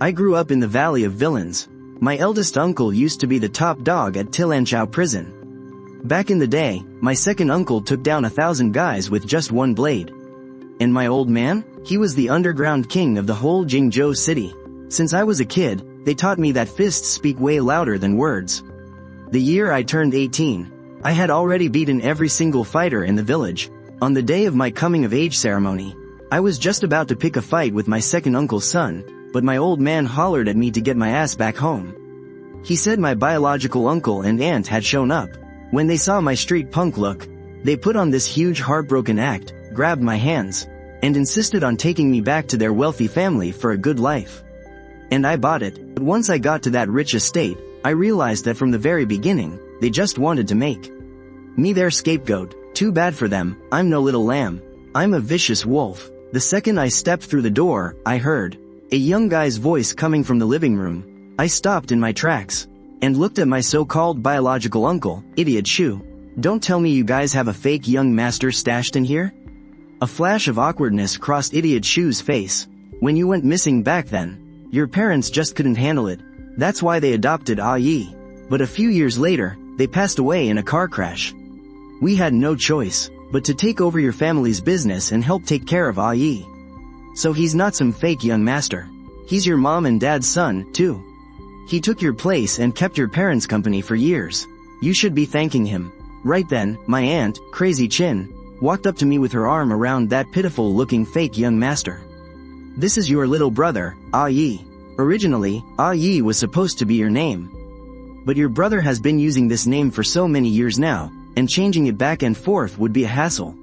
I grew up in the Valley of Villains. My eldest uncle used to be the top dog at Tilanchao prison. Back in the day, my second uncle took down 1,000 guys with just one blade. And my old man? He was the underground king of the whole Jingzhou city. Since I was a kid, they taught me that fists speak way louder than words. The year I turned 18, I had already beaten every single fighter in the village. On the day of my coming-of-age ceremony, I was just about to pick a fight with my second uncle's son, but my old man hollered at me to get my ass back home. He said my biological uncle and aunt had shown up. When they saw my street punk look, they put on this huge heartbroken act, grabbed my hands, and insisted on taking me back to their wealthy family for a good life. And I bought it, but once I got to that rich estate, I realized that from the very beginning, they just wanted to make me their scapegoat. Too bad for them, I'm no little lamb. I'm a vicious wolf. The second I stepped through the door, I heard a young guy's voice coming from the living room. I stopped in my tracks and looked at my so-called biological uncle, Idiot Xu. Don't tell me you guys have a fake young master stashed in here? A flash of awkwardness crossed Idiot Xu's face. When you went missing back then, your parents just couldn't handle it. That's why they adopted Yi. But a few years later, they passed away in a car crash. We had no choice but to take over your family's business and help take care of Yi. So he's not some fake young master. He's your mom and dad's son, too. He took your place and kept your parents company for years. You should be thanking him. Right then, my aunt, Crazy Chin, walked up to me with her arm around that pitiful-looking fake young master. This is your little brother, Yi. Originally, Yi was supposed to be your name. But your brother has been using this name for so many years now, and changing it back and forth would be a hassle.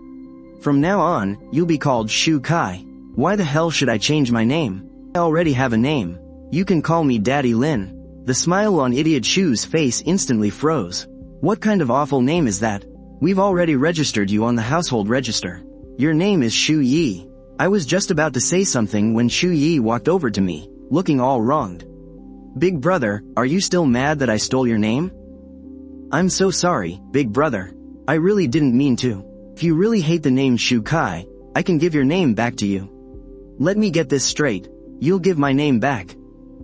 From now on, you'll be called Shu Kai. Why the hell should I change my name? I already have a name. You can call me Daddy Lin. The smile on Idiot Shu's face instantly froze. What kind of awful name is that? We've already registered you on the household register. Your name is Shu Yi. I was just about to say something when Shu Yi walked over to me, looking all wronged. Big brother, are you still mad that I stole your name? I'm so sorry, big brother. I really didn't mean to. If you really hate the name Shu Kai, I can give your name back to you. Let me get this straight. You'll give my name back.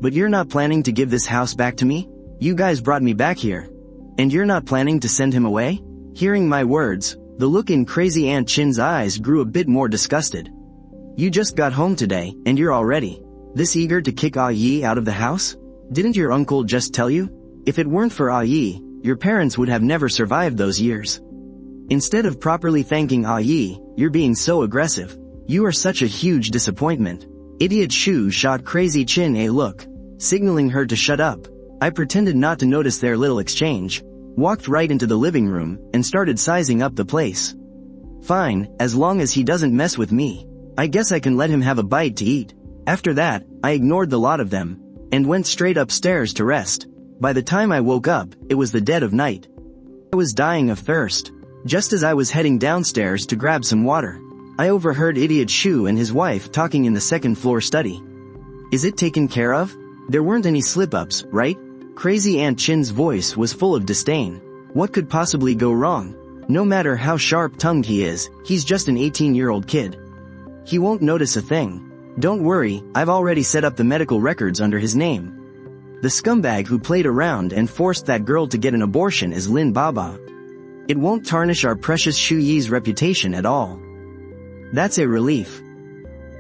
But you're not planning to give this house back to me? You guys brought me back here. And you're not planning to send him away? Hearing my words, the look in Crazy Aunt Chin's eyes grew a bit more disgusted. You just got home today, and you're already this eager to kick Yi out of the house? Didn't your uncle just tell you? If it weren't for Yi, your parents would have never survived those years. Instead of properly thanking Yi, you're being so aggressive. You are such a huge disappointment. Idiot Xu shot Crazy Chin a look, signaling her to shut up. I pretended not to notice their little exchange, walked right into the living room, and started sizing up the place. Fine, as long as he doesn't mess with me. I guess I can let him have a bite to eat. After that, I ignored the lot of them, and went straight upstairs to rest. By the time I woke up, it was the dead of night. I was dying of thirst. Just as I was heading downstairs to grab some water, I overheard Idiot Xu and his wife talking in the second-floor study. Is it taken care of? There weren't any slip-ups, right? Crazy Aunt Chin's voice was full of disdain. What could possibly go wrong? No matter how sharp-tongued he is, he's just an 18-year-old kid. He won't notice a thing. Don't worry, I've already set up the medical records under his name. The scumbag who played around and forced that girl to get an abortion is Lin Baba. It won't tarnish our precious Shu Yi's reputation at all. That's a relief.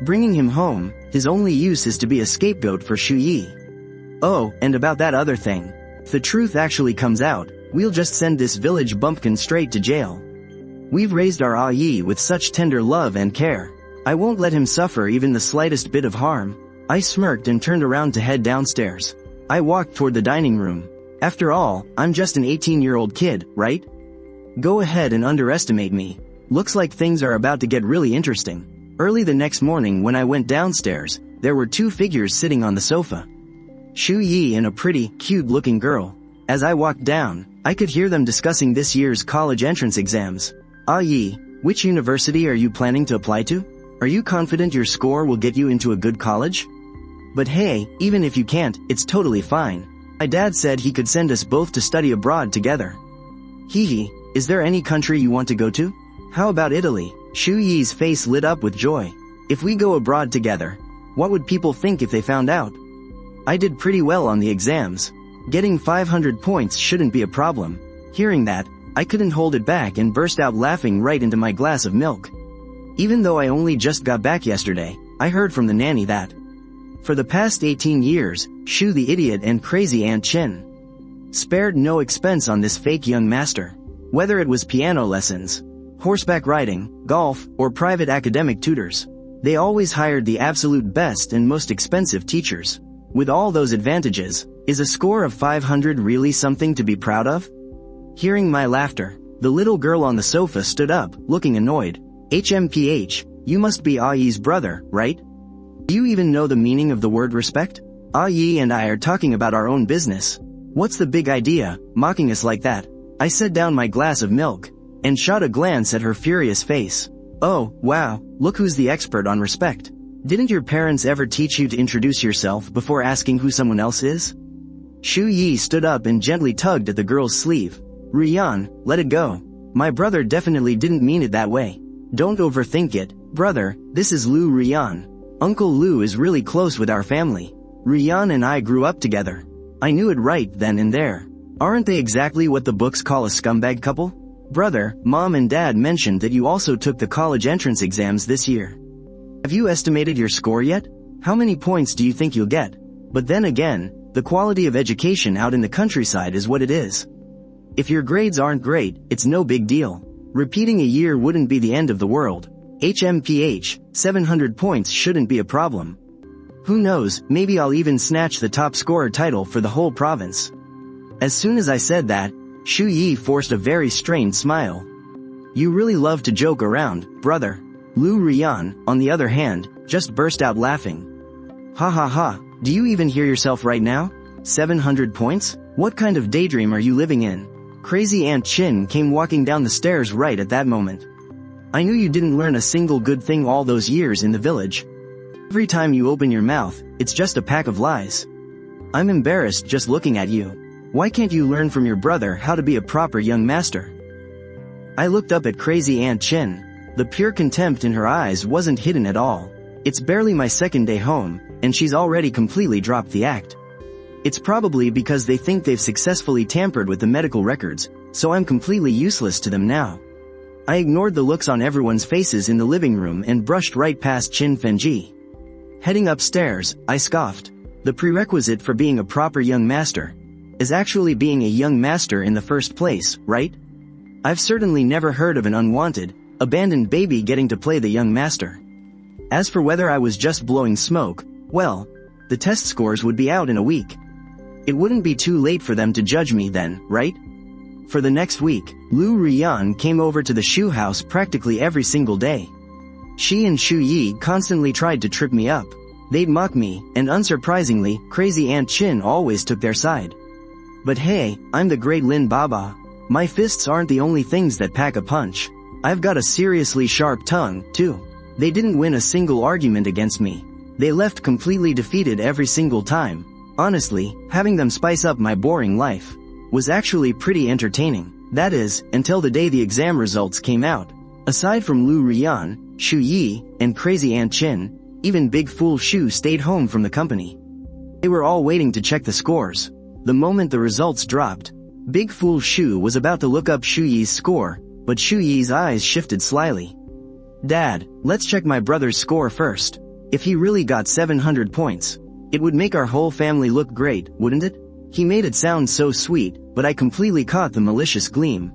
Bringing him home, his only use is to be a scapegoat for Shu Yi. Oh, and about that other thing. If the truth actually comes out, we'll just send this village bumpkin straight to jail. We've raised our Yi with such tender love and care. I won't let him suffer even the slightest bit of harm. I smirked and turned around to head downstairs. I walked toward the dining room. After all, I'm just an 18-year-old kid, right? Go ahead and underestimate me. Looks like things are about to get really interesting. Early the next morning when I went downstairs, there were two figures sitting on the sofa. Shu Yi and a pretty, cute-looking girl. As I walked down, I could hear them discussing this year's college entrance exams. Yi, which university are you planning to apply to? Are you confident your score will get you into a good college? But hey, even if you can't, it's totally fine. My dad said he could send us both to study abroad together. Hee, is there any country you want to go to? How about Italy? Shu Yi's face lit up with joy. If we go abroad together, what would people think if they found out? I did pretty well on the exams. Getting 500 points shouldn't be a problem. Hearing that, I couldn't hold it back and burst out laughing right into my glass of milk. Even though I only just got back yesterday, I heard from the nanny that for the past 18 years, Xu the idiot and crazy Aunt Chin spared no expense on this fake young master. Whether it was piano lessons, horseback riding, golf, or private academic tutors, they always hired the absolute best and most expensive teachers. With all those advantages, is a score of 500 really something to be proud of? Hearing my laughter, the little girl on the sofa stood up, looking annoyed. HMPH, you must be Ayi's brother, right? Do you even know the meaning of the word respect? Ayi and I are talking about our own business. What's the big idea, mocking us like that? I set down my glass of milk and shot a glance at her furious face. Oh, wow, look who's the expert on respect. Didn't your parents ever teach you to introduce yourself before asking who someone else is? Xu Yi stood up and gently tugged at the girl's sleeve. Rian, let it go. My brother definitely didn't mean it that way. Don't overthink it, brother, this is Lu Rian. Uncle Lu is really close with our family. Rian and I grew up together. I knew it right then and there. Aren't they exactly what the books call a scumbag couple? Brother, Mom and Dad mentioned that you also took the college entrance exams this year. Have you estimated your score yet? How many points do you think you'll get? But then again, the quality of education out in the countryside is what it is. If your grades aren't great, it's no big deal. Repeating a year wouldn't be the end of the world. HMPH, 700 points shouldn't be a problem. Who knows, maybe I'll even snatch the top scorer title for the whole province. As soon as I said that, Xu Yi forced a very strained smile. You really love to joke around, brother. Lu Rian, on the other hand, just burst out laughing. Ha ha ha, do you even hear yourself right now? 700 points? What kind of daydream are you living in? Crazy Aunt Chin came walking down the stairs right at that moment. I knew you didn't learn a single good thing all those years in the village. Every time you open your mouth, it's just a pack of lies. I'm embarrassed just looking at you. Why can't you learn from your brother how to be a proper young master? I looked up at crazy Aunt Chin. The pure contempt in her eyes wasn't hidden at all. It's barely my second day home, and she's already completely dropped the act. It's probably because they think they've successfully tampered with the medical records, so I'm completely useless to them now. I ignored the looks on everyone's faces in the living room and brushed right past Qin Fenji. Heading upstairs, I scoffed. The prerequisite for being a proper young master is actually being a young master in the first place, right? I've certainly never heard of an unwanted, abandoned baby getting to play the young master. As for whether I was just blowing smoke, well, the test scores would be out in a week. It wouldn't be too late for them to judge me then, right? For the next week, Lu Rian came over to the Xu house practically every single day. She and Xu Yi constantly tried to trip me up. They'd mock me, and unsurprisingly, crazy Aunt Chin always took their side. But hey, I'm the great Lin Baba. My fists aren't the only things that pack a punch. I've got a seriously sharp tongue, too. They didn't win a single argument against me. They left completely defeated every single time. Honestly, having them spice up my boring life was actually pretty entertaining. That is, until the day the exam results came out. Aside from Lu Rian, Xu Yi, and crazy Aunt Chin, even Big Fool Xu stayed home from the company. They were all waiting to check the scores. The moment the results dropped, Big Fool Xu was about to look up Xu Yi's score, but Xu Yi's eyes shifted slyly. Dad, let's check my brother's score first. If he really got 700 points, it would make our whole family look great, wouldn't it? He made it sound so sweet, but I completely caught the malicious gleam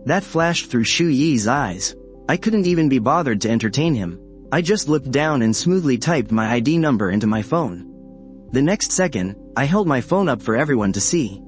that flashed through Xu Yi's eyes. I couldn't even be bothered to entertain him. I just looked down and smoothly typed my ID number into my phone. The next second, I held my phone up for everyone to see.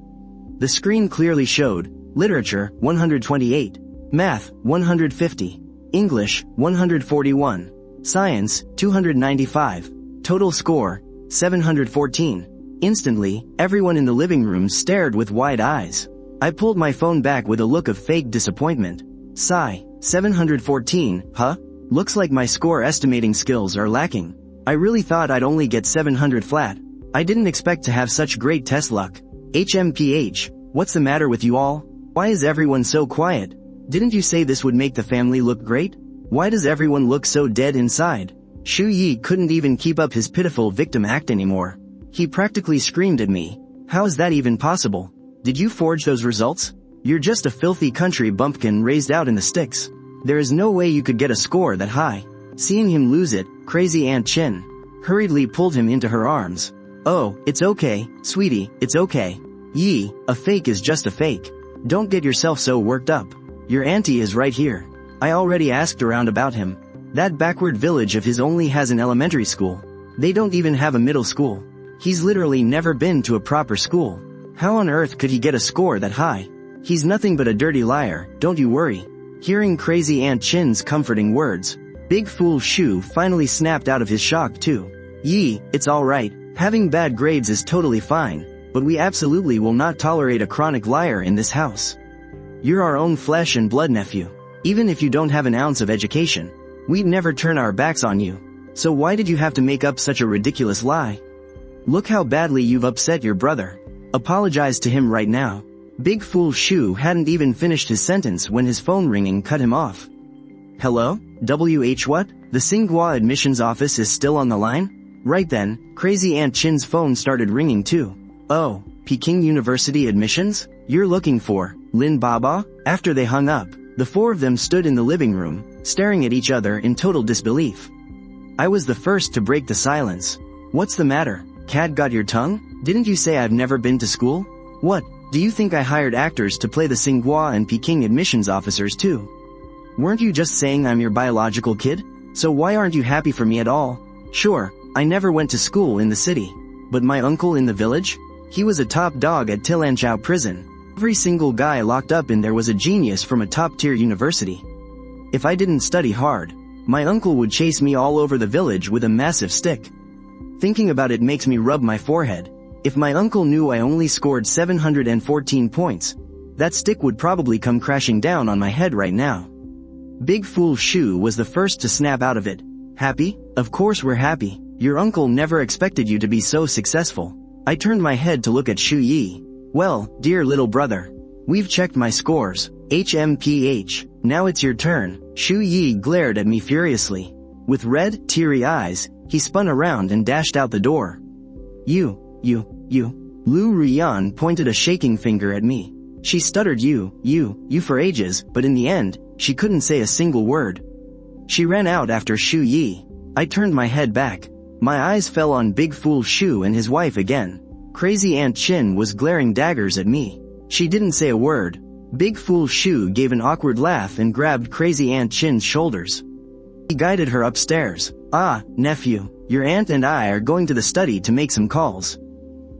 The screen clearly showed, Literature, 128, Math, 150, English, 141, Science, 295, total score, 714. Instantly, everyone in the living room stared with wide eyes. I pulled my phone back with a look of fake disappointment. Sigh, 714, huh? Looks like my score estimating skills are lacking. I really thought I'd only get 700 flat. I didn't expect to have such great test luck. HMPH, what's the matter with you all? Why is everyone so quiet? Didn't you say this would make the family look great? Why does everyone look so dead inside? Xu Yi couldn't even keep up his pitiful victim act anymore. He practically screamed at me. How is that even possible? Did you forge those results? You're just a filthy country bumpkin raised out in the sticks. There is no way you could get a score that high. Seeing him lose it, crazy Aunt Chin hurriedly pulled him into her arms. Oh, it's okay, sweetie, it's okay. Yi, a fake is just a fake. Don't get yourself so worked up. Your auntie is right here. I already asked around about him. That backward village of his only has an elementary school. They don't even have a middle school. He's literally never been to a proper school. How on earth could he get a score that high? He's nothing but a dirty liar, don't you worry. Hearing crazy Aunt Chin's comforting words, Big Fool Xu finally snapped out of his shock too. Yi, it's alright, having bad grades is totally fine, but we absolutely will not tolerate a chronic liar in this house. You're our own flesh and blood nephew. Even if you don't have an ounce of education, we'd never turn our backs on you. So why did you have to make up such a ridiculous lie? Look how badly you've upset your brother. Apologize to him right now. Big Fool Xu hadn't even finished his sentence when his phone ringing cut him off. Hello? What? The Tsinghua admissions office is still on the line? Right then, crazy Aunt Chin's phone started ringing too. Oh, Peking University admissions? You're looking for Lin Baba? After they hung up, the four of them stood in the living room, staring at each other in total disbelief. I was the first to break the silence. What's the matter? Cat got your tongue? Didn't you say I've never been to school? What, do you think I hired actors to play the Tsinghua and Peking admissions officers too? Weren't you just saying I'm your biological kid? So why aren't you happy for me at all? Sure, I never went to school in the city. But my uncle in the village? He was a top dog at Tilanchao prison. Every single guy locked up in there was a genius from a top-tier university. If I didn't study hard, my uncle would chase me all over the village with a massive stick. Thinking about it makes me rub my forehead. If my uncle knew I only scored 714 points, that stick would probably come crashing down on my head right now. Big Fool Xu was the first to snap out of it. Happy? Of course we're happy. Your uncle never expected you to be so successful. I turned my head to look at Xu Yi. Well, dear little brother, we've checked my scores. HMPH. Now it's your turn. Xu Yi glared at me furiously. With red, teary eyes, he spun around and dashed out the door. You. Lu Rian pointed a shaking finger at me. She stuttered you for ages, but in the end, she couldn't say a single word. She ran out after Xu Yi. I turned my head back. My eyes fell on Big Fool Xu and his wife again. Crazy Aunt Chin was glaring daggers at me. She didn't say a word. Big Fool Xu gave an awkward laugh and grabbed Crazy Aunt Chin's shoulders. He guided her upstairs. Ah, nephew, your aunt and I are going to the study to make some calls.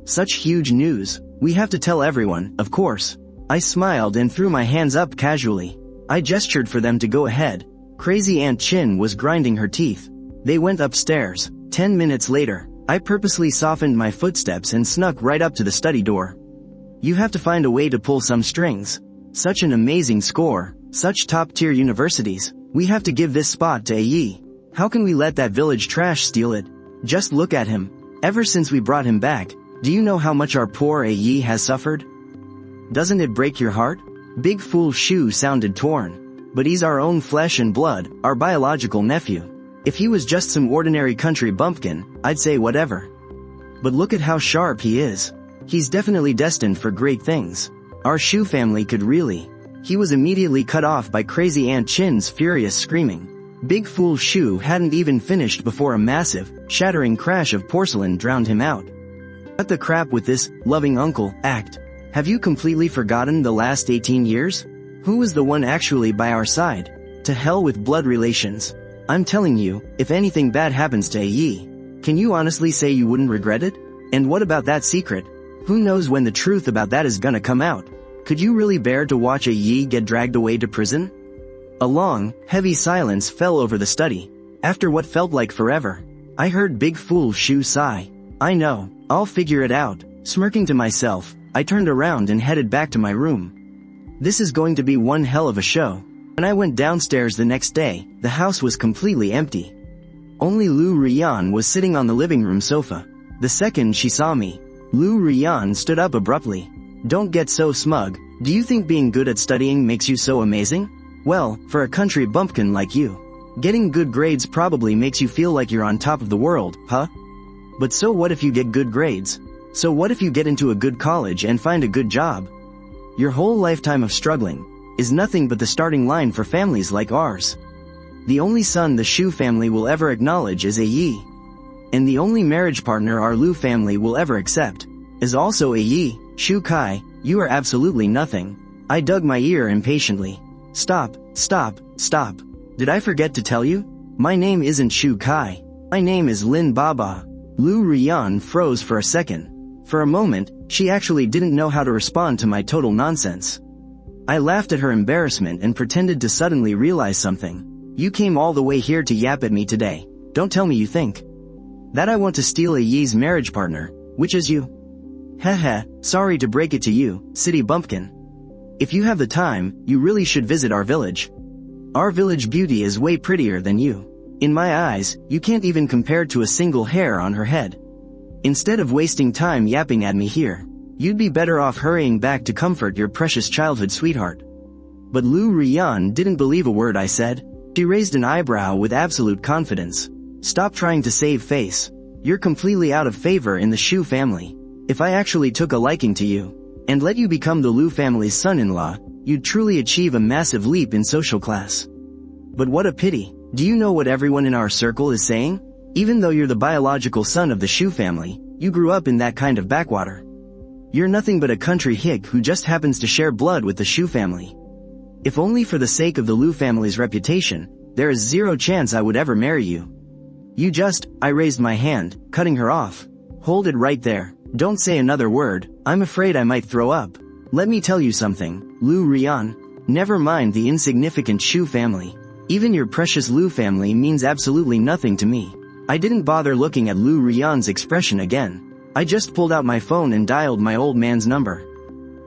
Such huge news. We have to tell everyone, of course. I smiled and threw my hands up casually. I gestured for them to go ahead. Crazy Aunt Chin was grinding her teeth. They went upstairs. 10 minutes later, I purposely softened my footsteps and snuck right up to the study door. You have to find a way to pull some strings. Such an amazing score, such top-tier universities. We have to give this spot to Yi. How can we let that village trash steal it? Just look at him. Ever since we brought him back, do you know how much our poor Yi has suffered? Doesn't it break your heart? Big Fool Xu sounded torn. But he's our own flesh and blood, our biological nephew. If he was just some ordinary country bumpkin, I'd say whatever. But look at how sharp he is. He's definitely destined for great things. Our Xu family could really. He was immediately cut off by Crazy Aunt Chin's furious screaming. Big Fool Xu hadn't even finished before a massive, shattering crash of porcelain drowned him out. Cut the crap with this loving uncle act. Have you completely forgotten the last 18 years? Who was the one actually by our side? To hell with blood relations. I'm telling you, if anything bad happens to Yi, can you honestly say you wouldn't regret it? And what about that secret? Who knows when the truth about that is gonna come out? Could you really bear to watch Yi get dragged away to prison? A long, heavy silence fell over the study. After what felt like forever, I heard Big Fool Xu sigh. I know, I'll figure it out. Smirking to myself, I turned around and headed back to my room. This is going to be one hell of a show. When I went downstairs the next day, the house was completely empty. Only Lu Rian was sitting on the living room sofa. The second she saw me, Lu Rian stood up abruptly. Don't get so smug. Do you think being good at studying makes you so amazing? Well, for a country bumpkin like you, getting good grades probably makes you feel like you're on top of the world, huh? But so what if you get good grades? So what if you get into a good college and find a good job? Your whole lifetime of struggling is nothing but the starting line for families like ours. The only son the Xu family will ever acknowledge is a Yi. And the only marriage partner our Lu family will ever accept is also a Yi. Xu Kai, you are absolutely nothing. I dug my ear impatiently. Stop, stop, stop. Did I forget to tell you? My name isn't Xu Kai. My name is Lin Baba. Lu Rian froze for a second. For a moment, she actually didn't know how to respond to my total nonsense. I laughed at her embarrassment and pretended to suddenly realize something. You came all the way here to yap at me today. Don't tell me you think that I want to steal a Yi's marriage partner, which is you. Heh, sorry to break it to you, city bumpkin. If you have the time, you really should visit our village. Our village beauty is way prettier than you. In my eyes, you can't even compare to a single hair on her head. Instead of wasting time yapping at me here, you'd be better off hurrying back to comfort your precious childhood sweetheart. But Lu Rian didn't believe a word I said. She raised an eyebrow with absolute confidence. Stop trying to save face. You're completely out of favor in the Xu family. If I actually took a liking to you, and let you become the Lu family's son-in-law, you'd truly achieve a massive leap in social class. But what a pity. Do you know what everyone in our circle is saying? Even though you're the biological son of the Xu family, you grew up in that kind of backwater. You're nothing but a country hick who just happens to share blood with the Xu family. If only for the sake of the Lu family's reputation, there is zero chance I would ever marry you. I raised my hand, cutting her off. Hold it right there. Don't say another word, I'm afraid I might throw up. Let me tell you something, Lu Rian. Never mind the insignificant Xu family. Even your precious Lu family means absolutely nothing to me. I didn't bother looking at Lu Rian's expression again. I just pulled out my phone and dialed my old man's number.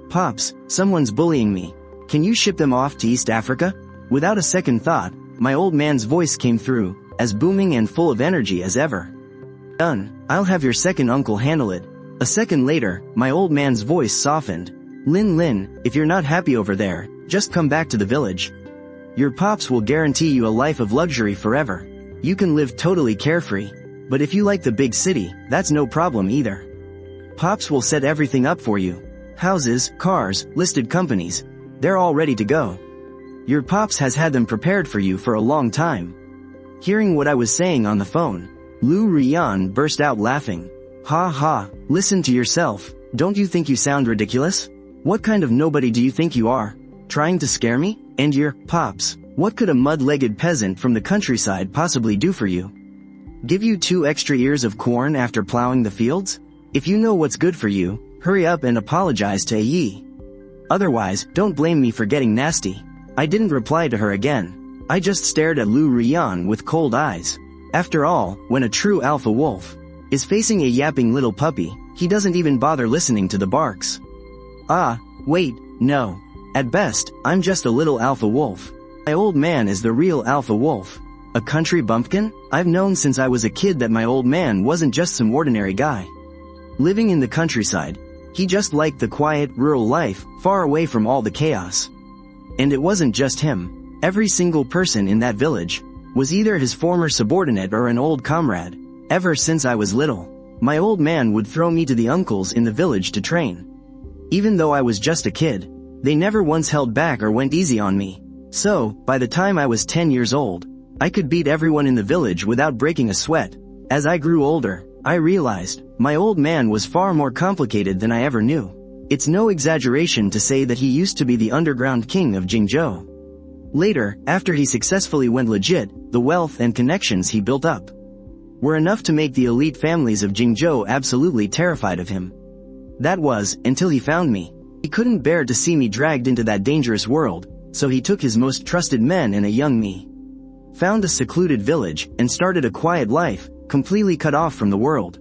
Pops, someone's bullying me. Can you ship them off to East Africa? Without a second thought, my old man's voice came through, as booming and full of energy as ever. Done. I'll have your second uncle handle it. A second later, my old man's voice softened. Lin, if you're not happy over there, just come back to the village. Your pops will guarantee you a life of luxury forever. You can live totally carefree. But if you like the big city, that's no problem either. Pops will set everything up for you. Houses, cars, listed companies. They're all ready to go. Your pops has had them prepared for you for a long time. Hearing what I was saying on the phone, Lu Rian burst out laughing. Ha, listen to yourself. Don't you think you sound ridiculous? What kind of nobody do you think you are? Trying to scare me? And your pops, what could a mud-legged peasant from the countryside possibly do for you? Give you 2 extra ears of corn after plowing the fields? If you know what's good for you, hurry up and apologize to Yi. Otherwise, don't blame me for getting nasty. I didn't reply to her again. I just stared at Lu Rian with cold eyes. After all, when a true alpha wolf is facing a yapping little puppy, he doesn't even bother listening to the barks. Wait, no. At best, I'm just a little alpha wolf. My old man is the real alpha wolf. A country bumpkin? I've known since I was a kid that my old man wasn't just some ordinary guy living in the countryside. He just liked the quiet, rural life, far away from all the chaos. And it wasn't just him. Every single person in that village was either his former subordinate or an old comrade. Ever since I was little, my old man would throw me to the uncles in the village to train. Even though I was just a kid, they never once held back or went easy on me. So, by the time I was 10 years old, I could beat everyone in the village without breaking a sweat. As I grew older, I realized my old man was far more complicated than I ever knew. It's no exaggeration to say that he used to be the underground king of Jingzhou. Later, after he successfully went legit, the wealth and connections he built up were enough to make the elite families of Jingzhou absolutely terrified of him. That was, until he found me. He couldn't bear to see me dragged into that dangerous world, so he took his most trusted men and a young me, found a secluded village, and started a quiet life, completely cut off from the world.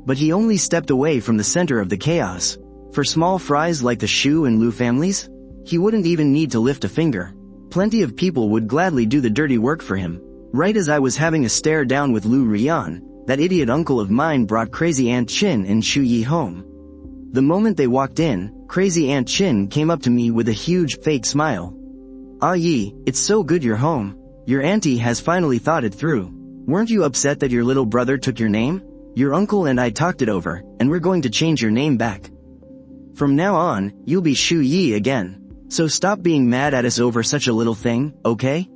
But he only stepped away from the center of the chaos. For small fries like the Xu and Lu families, he wouldn't even need to lift a finger. Plenty of people would gladly do the dirty work for him. Right as I was having a stare down with Lu Rian, that idiot uncle of mine brought Crazy Aunt Chin and Xu Yi home. The moment they walked in, Crazy Aunt Chin came up to me with a huge, fake smile. "Ah Yi, it's so good you're home. Your auntie has finally thought it through. Weren't you upset that your little brother took your name? Your uncle and I talked it over, and we're going to change your name back. From now on, you'll be Xu Yi again. So stop being mad at us over such a little thing, okay?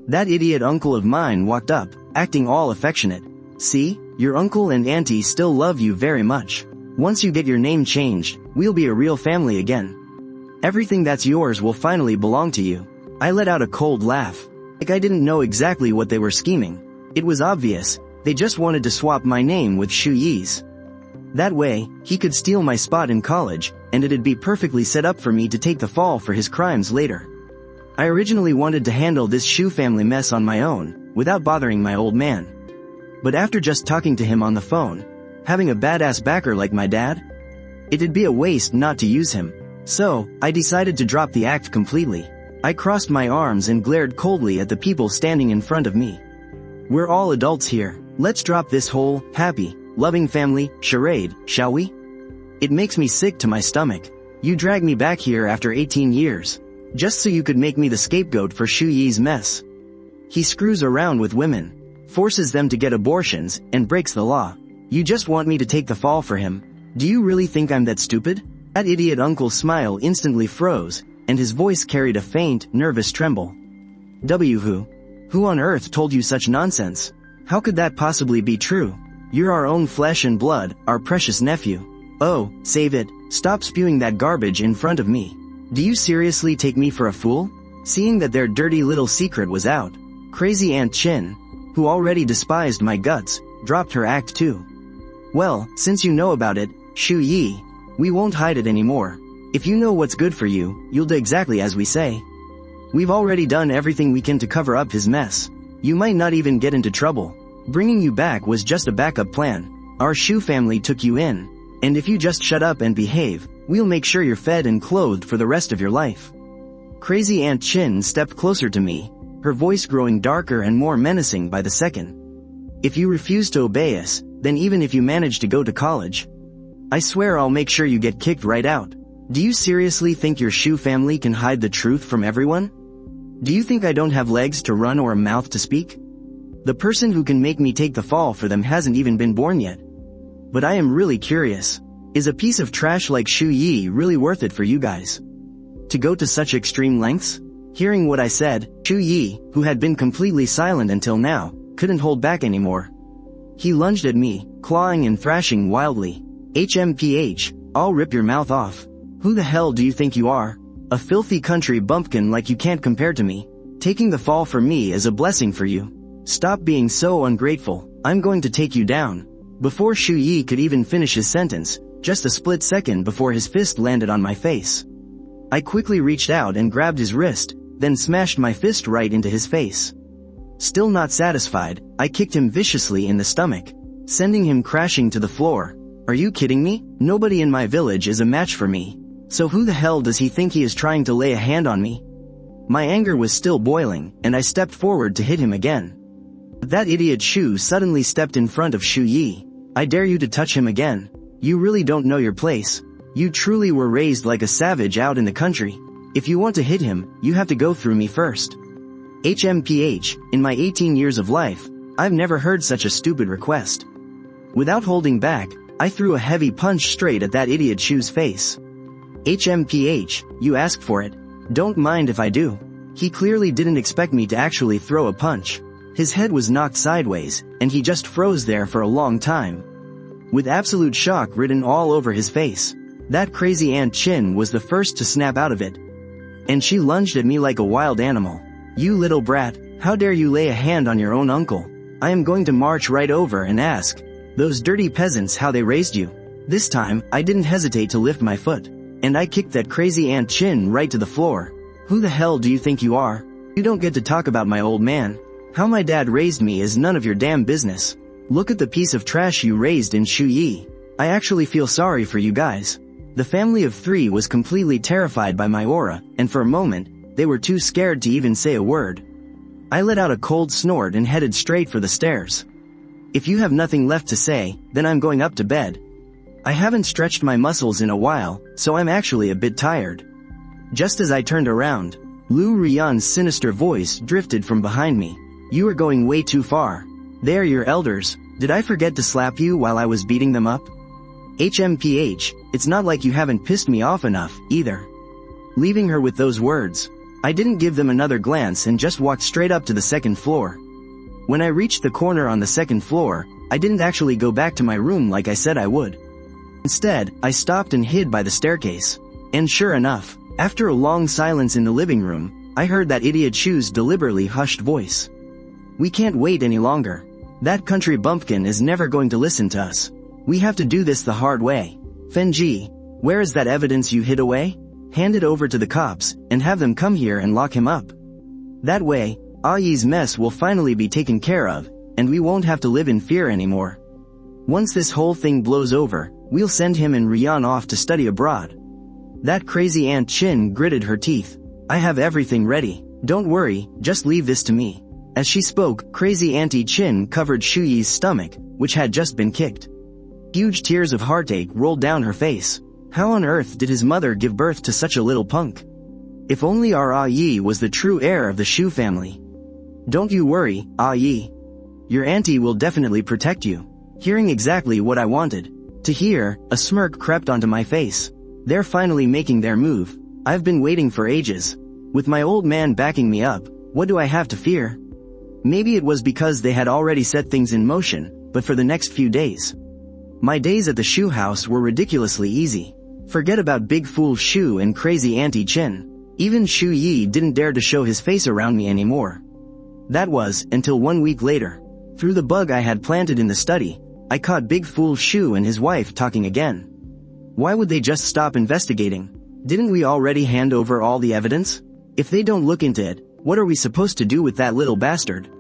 That idiot uncle of mine walked up, acting all affectionate. See, your uncle and auntie still love you very much. Once you get your name changed, we'll be a real family again. Everything that's yours will finally belong to you. I let out a cold laugh. Like I didn't know exactly what they were scheming. It was obvious, they just wanted to swap my name with Xu Yi's. That way, he could steal my spot in college, and it'd be perfectly set up for me to take the fall for his crimes later. I originally wanted to handle this Xu family mess on my own, without bothering my old man. But after just talking to him on the phone, having a badass backer like my dad, it'd be a waste not to use him. So, I decided to drop the act completely. I crossed my arms and glared coldly at the people standing in front of me. We're all adults here. Let's drop this whole, happy, loving family charade, shall we? It makes me sick to my stomach. You dragged me back here after 18 years. Just so you could make me the scapegoat for Xu Yi's mess. He screws around with women, forces them to get abortions, and breaks the law. You just want me to take the fall for him. Do you really think I'm that stupid? That idiot uncle's smile instantly froze, and his voice carried a faint, nervous tremble. Who on earth told you such nonsense? How could that possibly be true? You're our own flesh and blood, our precious nephew. Oh, save it, stop spewing that garbage in front of me. Do you seriously take me for a fool? Seeing that their dirty little secret was out, crazy Aunt Chin, who already despised my guts, dropped her act too. Well, since you know about it, Xu Yi, we won't hide it anymore. If you know what's good for you, you'll do exactly as we say. We've already done everything we can to cover up his mess. You might not even get into trouble. Bringing you back was just a backup plan. Our Xu family took you in, and if you just shut up and behave, we'll make sure you're fed and clothed for the rest of your life. Crazy Aunt Chin stepped closer to me, her voice growing darker and more menacing by the second. If you refuse to obey us, then even if you manage to go to college, I swear I'll make sure you get kicked right out. Do you seriously think your Xu family can hide the truth from everyone? Do you think I don't have legs to run or a mouth to speak? The person who can make me take the fall for them hasn't even been born yet. But I am really curious. Is a piece of trash like Xu Yi really worth it for you guys? To go to such extreme lengths? Hearing what I said, Xu Yi, who had been completely silent until now, couldn't hold back anymore. He lunged at me, clawing and thrashing wildly. HMPH, I'll rip your mouth off. Who the hell do you think you are? A filthy country bumpkin like you can't compare to me. Taking the fall for me is a blessing for you. Stop being so ungrateful, I'm going to take you down. Before Xu Yi could even finish his sentence, just a split second before his fist landed on my face, I quickly reached out and grabbed his wrist, then smashed my fist right into his face. Still not satisfied, I kicked him viciously in the stomach, sending him crashing to the floor. Are you kidding me? Nobody in my village is a match for me. So who the hell does he think he is trying to lay a hand on me? My anger was still boiling, and I stepped forward to hit him again. But that idiot Xu suddenly stepped in front of Xu Yi. I dare you to touch him again. You really don't know your place. You truly were raised like a savage out in the country. If you want to hit him, you have to go through me first. HMPH, in my 18 years of life, I've never heard such a stupid request. Without holding back, I threw a heavy punch straight at that idiot Xu's face. HMPH, you asked for it. Don't mind if I do. He clearly didn't expect me to actually throw a punch. His head was knocked sideways, and he just froze there for a long time, with absolute shock written all over his face. That crazy Aunt Chin was the first to snap out of it, and she lunged at me like a wild animal. You little brat, how dare you lay a hand on your own uncle? I am going to march right over and ask those dirty peasants how they raised you. This time, I didn't hesitate to lift my foot, and I kicked that crazy Aunt Chin right to the floor. Who the hell do you think you are? You don't get to talk about my old man. How my dad raised me is none of your damn business. Look at the piece of trash you raised in Xu Yi. I actually feel sorry for you guys. The family of 3 was completely terrified by my aura, and for a moment, they were too scared to even say a word. I let out a cold snort and headed straight for the stairs. If you have nothing left to say, then I'm going up to bed. I haven't stretched my muscles in a while, so I'm actually a bit tired. Just as I turned around, Lu Rian's sinister voice drifted from behind me. You are going way too far. They are your elders. Did I forget to slap you while I was beating them up? HMPH, it's not like you haven't pissed me off enough, either. Leaving her with those words, I didn't give them another glance and just walked straight up to the second floor. When I reached the corner on the second floor, I didn't actually go back to my room like I said I would. Instead, I stopped and hid by the staircase. And sure enough, after a long silence in the living room, I heard that idiot Xu's deliberately hushed voice. We can't wait any longer. That country bumpkin is never going to listen to us. We have to do this the hard way. Fenji, where is that evidence you hid away? Hand it over to the cops, and have them come here and lock him up. That way, Ayi's mess will finally be taken care of, and we won't have to live in fear anymore. Once this whole thing blows over, we'll send him and Rian off to study abroad. That crazy Aunt Chin gritted her teeth. I have everything ready. Don't worry, just leave this to me. As she spoke, crazy Auntie Chin covered Shu Yi's stomach, which had just been kicked. Huge tears of heartache rolled down her face. How on earth did his mother give birth to such a little punk? If only our Ayi was the true heir of the Shu family. Don't you worry, Ayi. Your auntie will definitely protect you. Hearing exactly what I wanted to hear, a smirk crept onto my face. They're finally making their move. I've been waiting for ages. With my old man backing me up, what do I have to fear? Maybe it was because they had already set things in motion, but for the next few days. My days at the Shu house were ridiculously easy. Forget about big fool Shu and crazy Auntie Chin. Even Shu Yi didn't dare to show his face around me anymore. That was, until 1 week later. Through the bug I had planted in the study, I caught big fool Shu and his wife talking again. Why would they just stop investigating? Didn't we already hand over all the evidence? If they don't look into it, what are we supposed to do with that little bastard?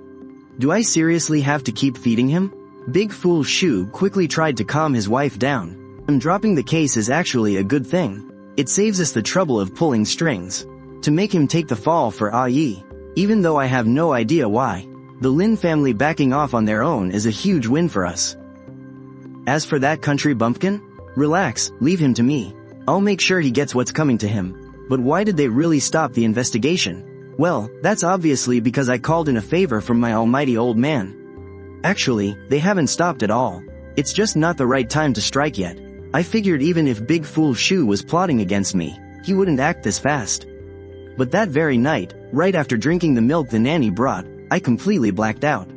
Do I seriously have to keep feeding him? Big fool Shu quickly tried to calm his wife down. Dropping the case is actually a good thing. It saves us the trouble of pulling strings. To make him take the fall for Ayi. Even though I have no idea why. The Lin family backing off on their own is a huge win for us. As for that country bumpkin? Relax, leave him to me. I'll make sure he gets what's coming to him. But why did they really stop the investigation? Well, that's obviously because I called in a favor from my almighty old man. Actually, they haven't stopped at all. It's just not the right time to strike yet. I figured even if big fool Shu was plotting against me, he wouldn't act this fast. But that very night, right after drinking the milk the nanny brought, I completely blacked out.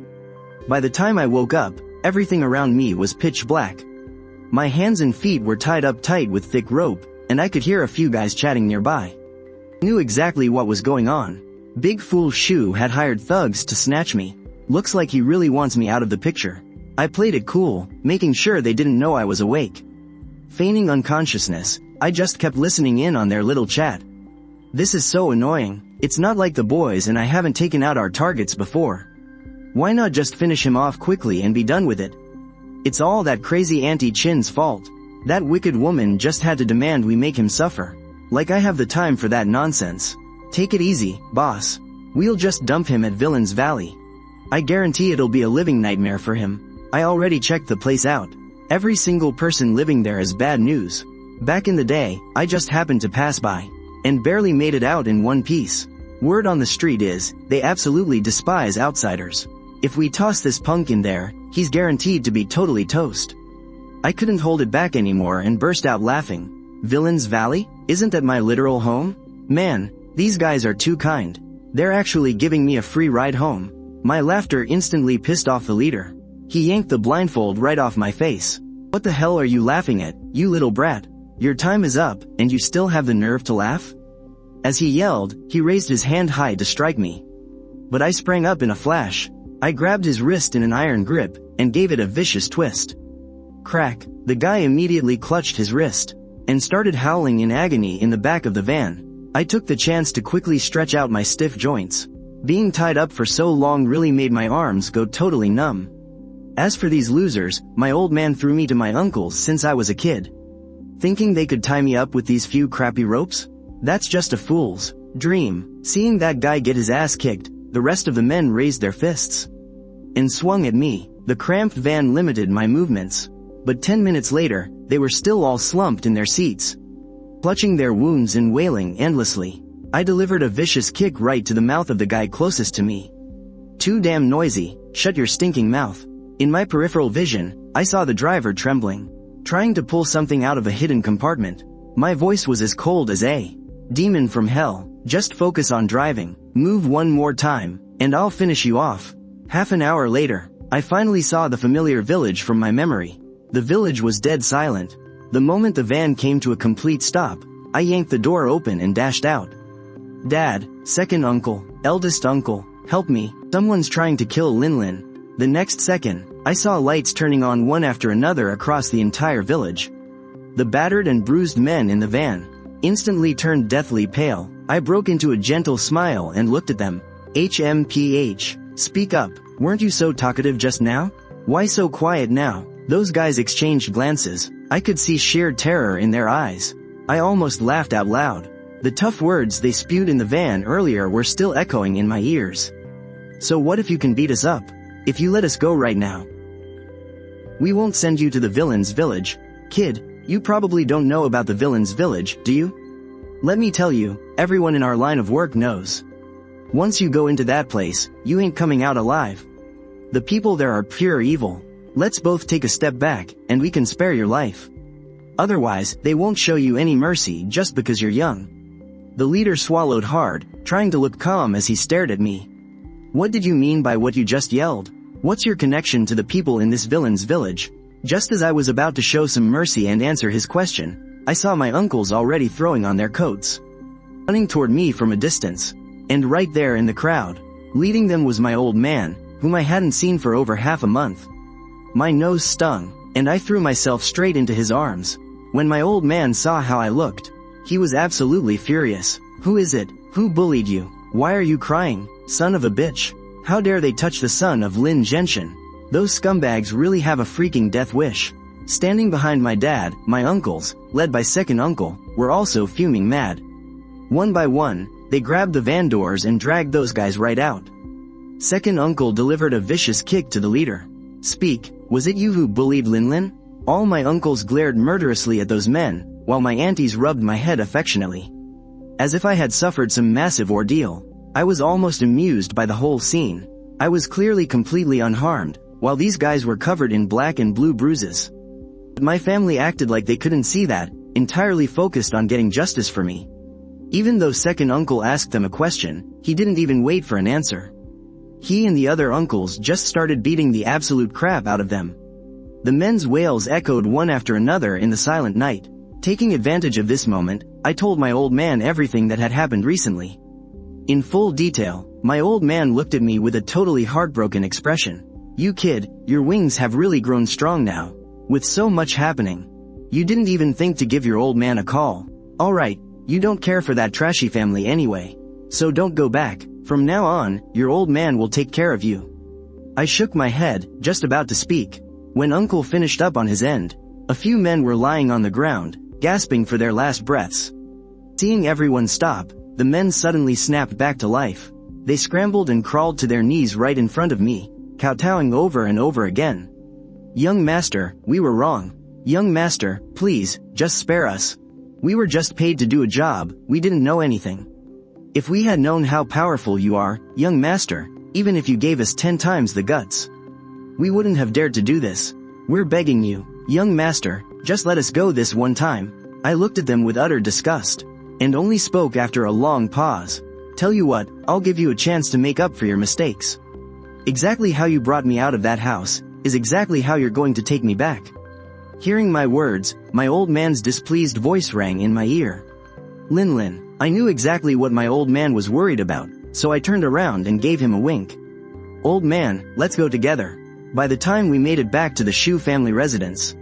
By the time I woke up, everything around me was pitch black. My hands and feet were tied up tight with thick rope, and I could hear a few guys chatting nearby. I knew exactly what was going on. Big fool Shu had hired thugs to snatch me. Looks like he really wants me out of the picture. I played it cool, making sure they didn't know I was awake. Feigning unconsciousness, I just kept listening in on their little chat. This is so annoying. It's not like the boys and I haven't taken out our targets before. Why not just finish him off quickly and be done with it? It's all that crazy Auntie Chin's fault. That wicked woman just had to demand we make him suffer. Like I have the time for that nonsense. Take it easy, boss. We'll just dump him at Villain's Valley. I guarantee it'll be a living nightmare for him. I already checked the place out. Every single person living there is bad news. Back in the day, I just happened to pass by. And barely made it out in one piece. Word on the street is, they absolutely despise outsiders. If we toss this punk in there, he's guaranteed to be totally toast. I couldn't hold it back anymore and burst out laughing. Villain's Valley? Isn't that my literal home? Man, these guys are too kind. They're actually giving me a free ride home. My laughter instantly pissed off the leader. He yanked the blindfold right off my face. What the hell are you laughing at, you little brat? Your time is up, and you still have the nerve to laugh? As he yelled, he raised his hand high to strike me. But I sprang up in a flash. I grabbed his wrist in an iron grip, and gave it a vicious twist. Crack, the guy immediately clutched his wrist, and started howling in agony in the back of the van. I took the chance to quickly stretch out my stiff joints. Being tied up for so long really made my arms go totally numb. As for these losers, my old man threw me to my uncles since I was a kid. Thinking they could tie me up with these few crappy ropes? That's just a fool's dream. Seeing that guy get his ass kicked, the rest of the men raised their fists and swung at me. The cramped van limited my movements. But 10 minutes later, they were still all slumped in their seats, clutching their wounds and wailing endlessly. I delivered a vicious kick right to the mouth of the guy closest to me. Too damn noisy, shut your stinking mouth. In my peripheral vision, I saw the driver trembling, trying to pull something out of a hidden compartment. My voice was as cold as a demon from hell. Just focus on driving, move one more time, and I'll finish you off. Half an hour later, I finally saw the familiar village from my memory. The village was dead silent. The moment the van came to a complete stop, I yanked the door open and dashed out. Dad, second uncle, eldest uncle, help me, someone's trying to kill Lin. The next second, I saw lights turning on one after another across the entire village. The battered and bruised men in the van instantly turned deathly pale. I broke into a gentle smile and looked at them. HMPH, speak up, weren't you so talkative just now? Why so quiet now? Those guys exchanged glances. I could see sheer terror in their eyes. I almost laughed out loud. The tough words they spewed in the van earlier were still echoing in my ears. So what if you can beat us up? If you let us go right now? We won't send you to the villain's village. Kid, you probably don't know about the villain's village, do you? Let me tell you, everyone in our line of work knows. Once you go into that place, you ain't coming out alive. The people there are pure evil. Let's both take a step back, and we can spare your life. Otherwise, they won't show you any mercy just because you're young. The leader swallowed hard, trying to look calm as he stared at me. What did you mean by what you just yelled? What's your connection to the people in this villain's village? Just as I was about to show some mercy and answer his question, I saw my uncles already throwing on their coats, running toward me from a distance. And right there in the crowd, leading them was my old man, whom I hadn't seen for over half a month. My nose stung, and I threw myself straight into his arms. When my old man saw how I looked, he was absolutely furious. Who is it? Who bullied you? Why are you crying, son of a bitch? How dare they touch the son of Lin Zhenhua? Those scumbags really have a freaking death wish. Standing behind my dad, my uncles, led by second uncle, were also fuming mad. One by one, they grabbed the van doors and dragged those guys right out. Second uncle delivered a vicious kick to the leader. Speak, was it you who bullied Lin? All my uncles glared murderously at those men, while my aunties rubbed my head affectionately. As if I had suffered some massive ordeal. I was almost amused by the whole scene. I was clearly completely unharmed, while these guys were covered in black and blue bruises. But my family acted like they couldn't see that, entirely focused on getting justice for me. Even though second uncle asked them a question, he didn't even wait for an answer. He and the other uncles just started beating the absolute crap out of them. The men's wails echoed one after another in the silent night. Taking advantage of this moment, I told my old man everything that had happened recently. In full detail, my old man looked at me with a totally heartbroken expression. You kid, your wings have really grown strong now. With so much happening, you didn't even think to give your old man a call. Alright, you don't care for that trashy family anyway. So don't go back. From now on, your old man will take care of you. I shook my head, just about to speak. When uncle finished up on his end, a few men were lying on the ground, gasping for their last breaths. Seeing everyone stop, the men suddenly snapped back to life. They scrambled and crawled to their knees right in front of me, kowtowing over and over again. Young master, we were wrong. Young master, please, just spare us. We were just paid to do a job, we didn't know anything. If we had known how powerful you are, young master, even if you gave us 10 times the guts, we wouldn't have dared to do this. We're begging you, young master, just let us go this one time. I looked at them with utter disgust, and only spoke after a long pause. Tell you what, I'll give you a chance to make up for your mistakes. Exactly how you brought me out of that house is exactly how you're going to take me back. Hearing my words, my old man's displeased voice rang in my ear. Lin, I knew exactly what my old man was worried about, so I turned around and gave him a wink. Old man, let's go together. By the time we made it back to the Xu family residence,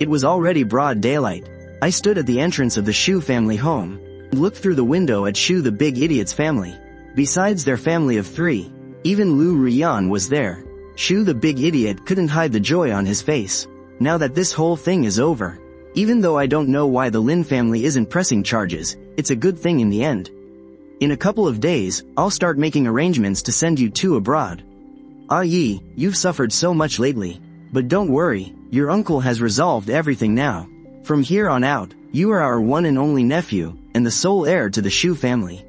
it was already broad daylight. I stood at the entrance of the Xu family home, and looked through the window at Xu the big idiot's family. Besides their family of 3, even Lu Rian was there. Xu the big idiot couldn't hide the joy on his face. Now that this whole thing is over, even though I don't know why the Lin family isn't pressing charges, it's a good thing in the end. In a couple of days, I'll start making arrangements to send you two abroad. Ah Yi, you've suffered so much lately. But don't worry, your uncle has resolved everything now. From here on out, you are our one and only nephew, and the sole heir to the Xu family.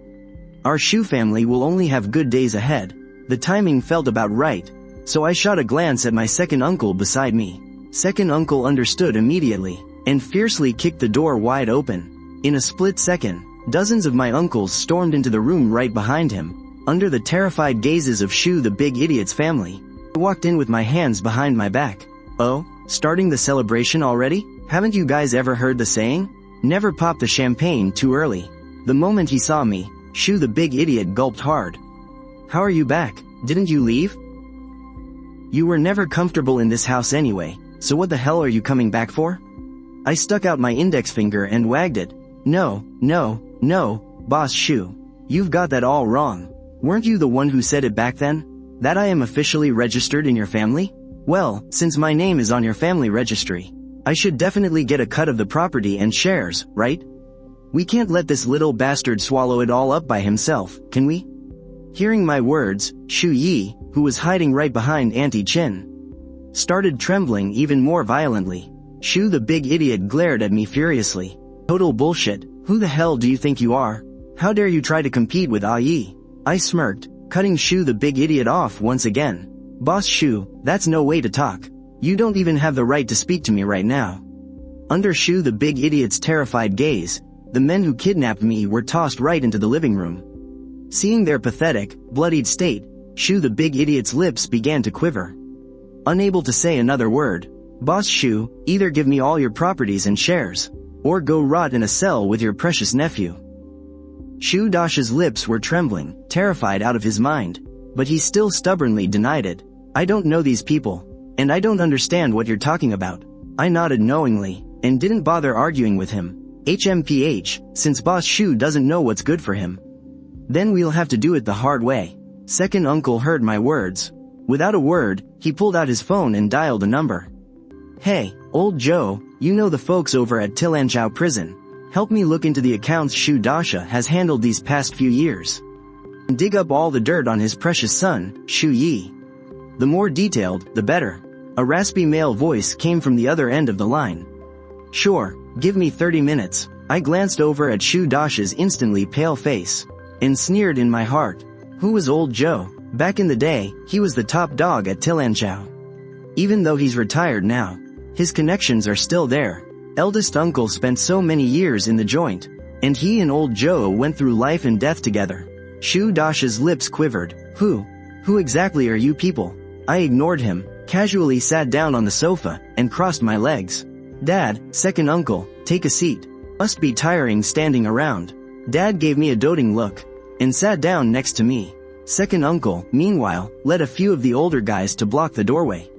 Our Xu family will only have good days ahead. The timing felt about right, So I shot a glance at my second uncle beside me. Second uncle understood immediately, and fiercely kicked the door wide open. In a split second, dozens of my uncles stormed into the room right behind him, under the terrified gazes of Xu the big idiot's family. I walked in with my hands behind my back. Oh, starting the celebration already? Haven't you guys ever heard the saying? Never pop the champagne too early. The moment he saw me, Xu the big idiot gulped hard. How are you back? Didn't you leave? You were never comfortable in this house anyway, so what the hell are you coming back for? I stuck out my index finger and wagged it. No, Boss Xu. You've got that all wrong. Weren't you the one who said it back then? That I am officially registered in your family? Well, since my name is on your family registry, I should definitely get a cut of the property and shares, right? We can't let this little bastard swallow it all up by himself, can we? Hearing my words, Xu Yi, who was hiding right behind Auntie Chin, started trembling even more violently. Xu the big idiot glared at me furiously. Total bullshit. Who the hell do you think you are? How dare you try to compete with Yi? I smirked, cutting Xu the big idiot off once again. Boss Xu, that's no way to talk. You don't even have the right to speak to me right now. Under Xu the big idiot's terrified gaze, the men who kidnapped me were tossed right into the living room. Seeing their pathetic, bloodied state, Xu the big idiot's lips began to quiver. Unable to say another word, Boss Xu, either give me all your properties and shares, or go rot in a cell with your precious nephew. Xu Dasha's lips were trembling, terrified out of his mind, but he still stubbornly denied it. I don't know these people, and I don't understand what you're talking about. I nodded knowingly, and didn't bother arguing with him. HMPH, since Boss Xu doesn't know what's good for him. Then we'll have to do it the hard way. Second uncle heard my words. Without a word, he pulled out his phone and dialed a number. Hey, old Joe, you know the folks over at Tilanchao prison. Help me look into the accounts Xu Dasha has handled these past few years. And dig up all the dirt on his precious son, Xu Yi. The more detailed, the better. A raspy male voice came from the other end of the line. Sure, give me 30 minutes. I glanced over at Xu Dasha's instantly pale face, and sneered in my heart. Who was old Joe? Back in the day, he was the top dog at Tilanchao. Even though he's retired now, his connections are still there. Eldest uncle spent so many years in the joint, and he and old Joe went through life and death together. Xu Dasha's lips quivered. Who exactly are you people? I ignored him, casually sat down on the sofa, and crossed my legs. Dad, second uncle, take a seat. Must be tiring standing around. Dad gave me a doting look, and sat down next to me. Second uncle, meanwhile, led a few of the older guys to block the doorway.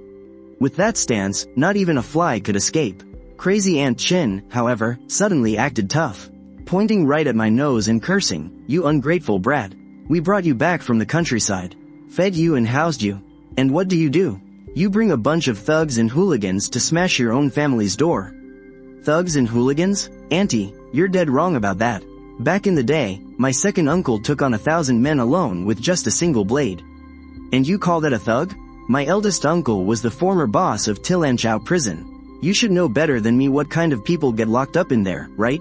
With that stance, not even a fly could escape. Crazy Aunt Chin, however, suddenly acted tough, pointing right at my nose and cursing, "You ungrateful brat. We brought you back from the countryside, fed you and housed you, and what do? You bring a bunch of thugs and hooligans to smash your own family's door." Thugs and hooligans? Auntie, you're dead wrong about that. Back in the day, my second uncle took on 1,000 men alone with just a single blade. And you call that a thug? My eldest uncle was the former boss of Tilanchao prison. You should know better than me what kind of people get locked up in there, right?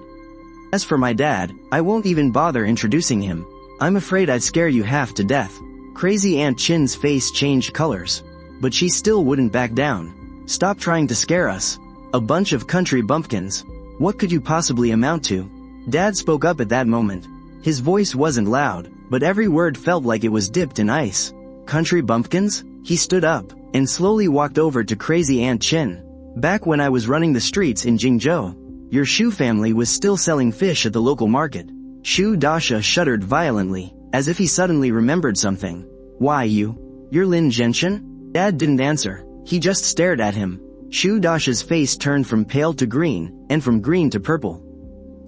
As for my dad, I won't even bother introducing him. I'm afraid I'd scare you half to death. Crazy Aunt Chin's face changed colors, but she still wouldn't back down. Stop trying to scare us. A bunch of country bumpkins. What could you possibly amount to? Dad spoke up at that moment. His voice wasn't loud, but every word felt like it was dipped in ice. Country bumpkins? He stood up, and slowly walked over to Crazy Aunt Chin. Back when I was running the streets in Jingzhou, your Xu family was still selling fish at the local market. Xu Dasha shuddered violently, as if he suddenly remembered something. Why you're Lin Zhenshin? Dad didn't answer, he just stared at him. Xu Dasha's face turned from pale to green, and from green to purple.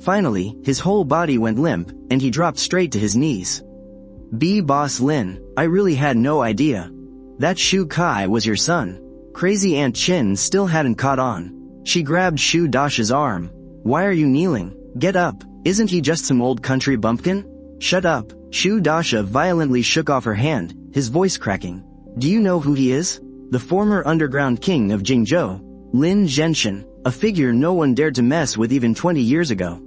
Finally, his whole body went limp, and he dropped straight to his knees. Boss Lin, I really had no idea. That Xu Kai was your son. Crazy Aunt Chin still hadn't caught on. She grabbed Xu Dasha's arm. Why are you kneeling? Get up, isn't he just some old country bumpkin? Shut up. Xu Dasha violently shook off her hand, his voice cracking. Do you know who he is? The former underground king of Jingzhou, Lin Zhenshin, a figure no one dared to mess with even 20 years ago.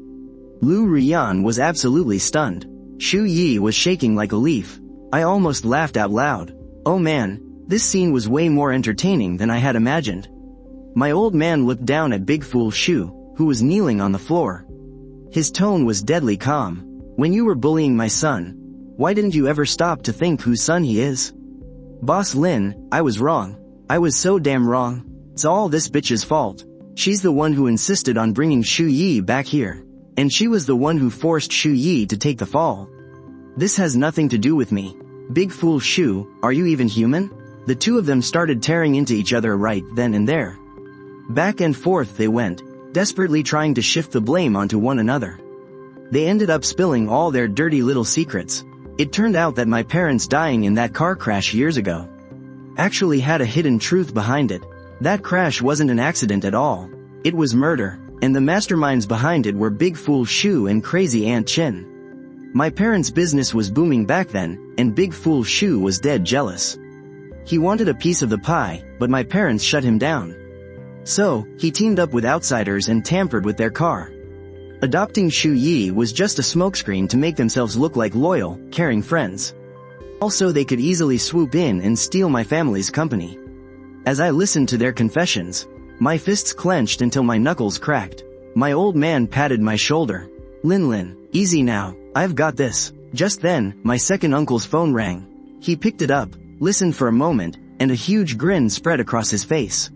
Lu Rian was absolutely stunned. Xu Yi was shaking like a leaf. I almost laughed out loud. Oh man, This scene was way more entertaining than I had imagined. My old man looked down at Big Fool Xu, who was kneeling on the floor. His tone was deadly calm. When you were bullying my son, why didn't you ever stop to think whose son he is? Boss Lin, I was wrong. I was so damn wrong. It's all this bitch's fault. She's the one who insisted on bringing Xu Yi back here. And she was the one who forced Xu Yi to take the fall. This has nothing to do with me. Big Fool Xu, are you even human? The two of them started tearing into each other right then and there. Back and forth they went, desperately trying to shift the blame onto one another. They ended up spilling all their dirty little secrets. It turned out that my parents dying in that car crash years ago actually had a hidden truth behind it. That crash wasn't an accident at all. It was murder, and the masterminds behind it were Big Fool Xu and Crazy Aunt Chin. My parents' business was booming back then, and Big Fool Xu was dead jealous. He wanted a piece of the pie, but my parents shut him down. So, he teamed up with outsiders and tampered with their car. Adopting Xu Yi was just a smokescreen to make themselves look like loyal, caring friends. Also, they could easily swoop in and steal my family's company. As I listened to their confessions, my fists clenched until my knuckles cracked. My old man patted my shoulder. Lin, easy now, I've got this. Just then, my second uncle's phone rang. He picked it up, listened for a moment, and a huge grin spread across his face.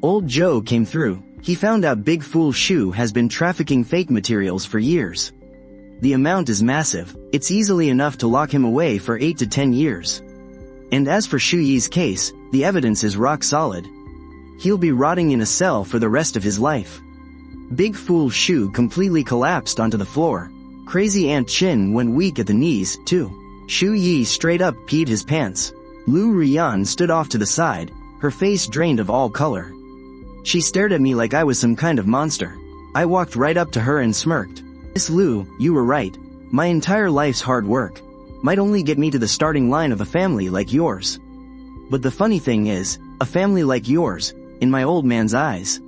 Old Joe came through. He found out Big Fool Xu has been trafficking fake materials for years. The amount is massive. It's easily enough to lock him away for 8 to 10 years. And as for Xu Yi's case, the evidence is rock solid. He'll be rotting in a cell for the rest of his life. Big Fool Xu completely collapsed onto the floor. Crazy Aunt Chin went weak at the knees, too. Xu Yi straight up peed his pants. Lu Rian stood off to the side, her face drained of all color. She stared at me like I was some kind of monster. I walked right up to her and smirked. Miss Lu, you were right. My entire life's hard work might only get me to the starting line of a family like yours. But the funny thing is, a family like yours, in my old man's eyes,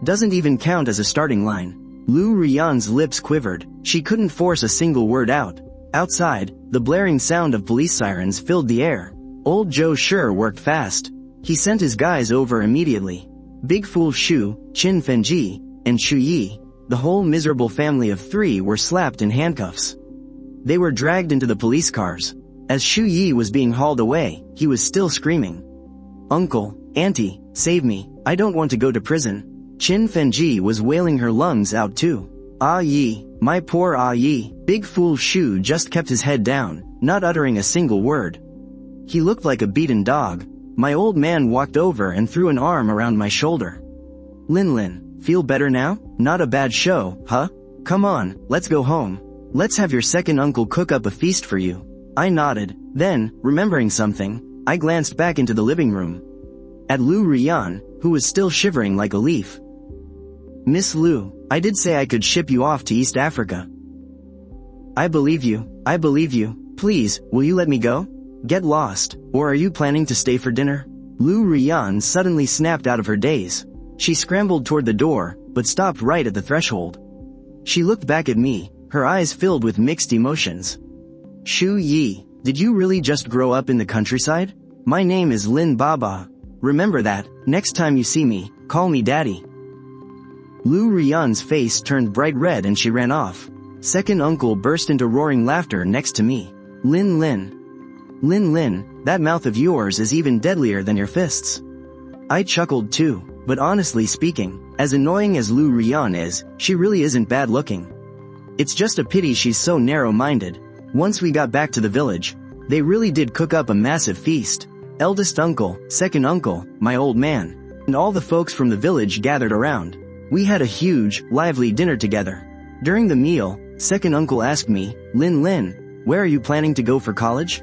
doesn't even count as a starting line. Lu Rian's lips quivered. She couldn't force a single word out. Outside, the blaring sound of police sirens filled the air. Old Joe sure worked fast. He sent his guys over immediately. Big Fool Xu, Qin Fenji, and Xu Yi, the whole miserable family of 3 were slapped in handcuffs. They were dragged into the police cars. As Xu Yi was being hauled away, he was still screaming. Uncle, Auntie, save me, I don't want to go to prison. Qin Fenji was wailing her lungs out too. Ah Yi, my poor Ah Yi. Big Fool Xu just kept his head down, not uttering a single word. He looked like a beaten dog. My old man walked over and threw an arm around my shoulder. Lin, feel better now? Not a bad show, huh? Come on, let's go home. Let's have your second uncle cook up a feast for you. I nodded. Then, remembering something, I glanced back into the living room. At Lu Rian, who was still shivering like a leaf. Miss Lu, I did say I could ship you off to East Africa. I believe you. Please, will you let me go? Get lost, or are you planning to stay for dinner? Lu Rian suddenly snapped out of her daze. She scrambled toward the door, but stopped right at the threshold. She looked back at me, her eyes filled with mixed emotions. Xu Yi, did you really just grow up in the countryside? My name is Lin Baba. Remember that, next time you see me, call me daddy. Lu Rian's face turned bright red and she ran off. Second uncle burst into roaring laughter next to me. Lin, that mouth of yours is even deadlier than your fists. I chuckled too, but honestly speaking, as annoying as Lu Rian is, she really isn't bad looking. It's just a pity she's so narrow-minded. Once we got back to the village, they really did cook up a massive feast. Eldest uncle, second uncle, my old man, and all the folks from the village gathered around. We had a huge, lively dinner together. During the meal, second uncle asked me, Lin, where are you planning to go for college?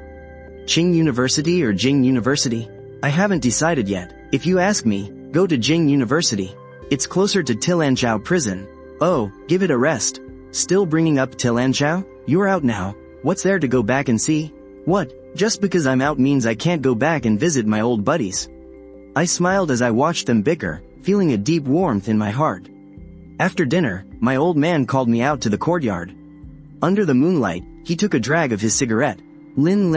Qing University or Jing University? I haven't decided yet. If you ask me, go to Jing University. It's closer to Tilanchao prison. Oh, give it a rest. Still bringing up Tilanchao? You're out now. What's there to go back and see? What? Just because I'm out means I can't go back and visit my old buddies. I smiled as I watched them bicker, feeling a deep warmth in my heart. After dinner, my old man called me out to the courtyard. Under the moonlight, he took a drag of his cigarette. Lin,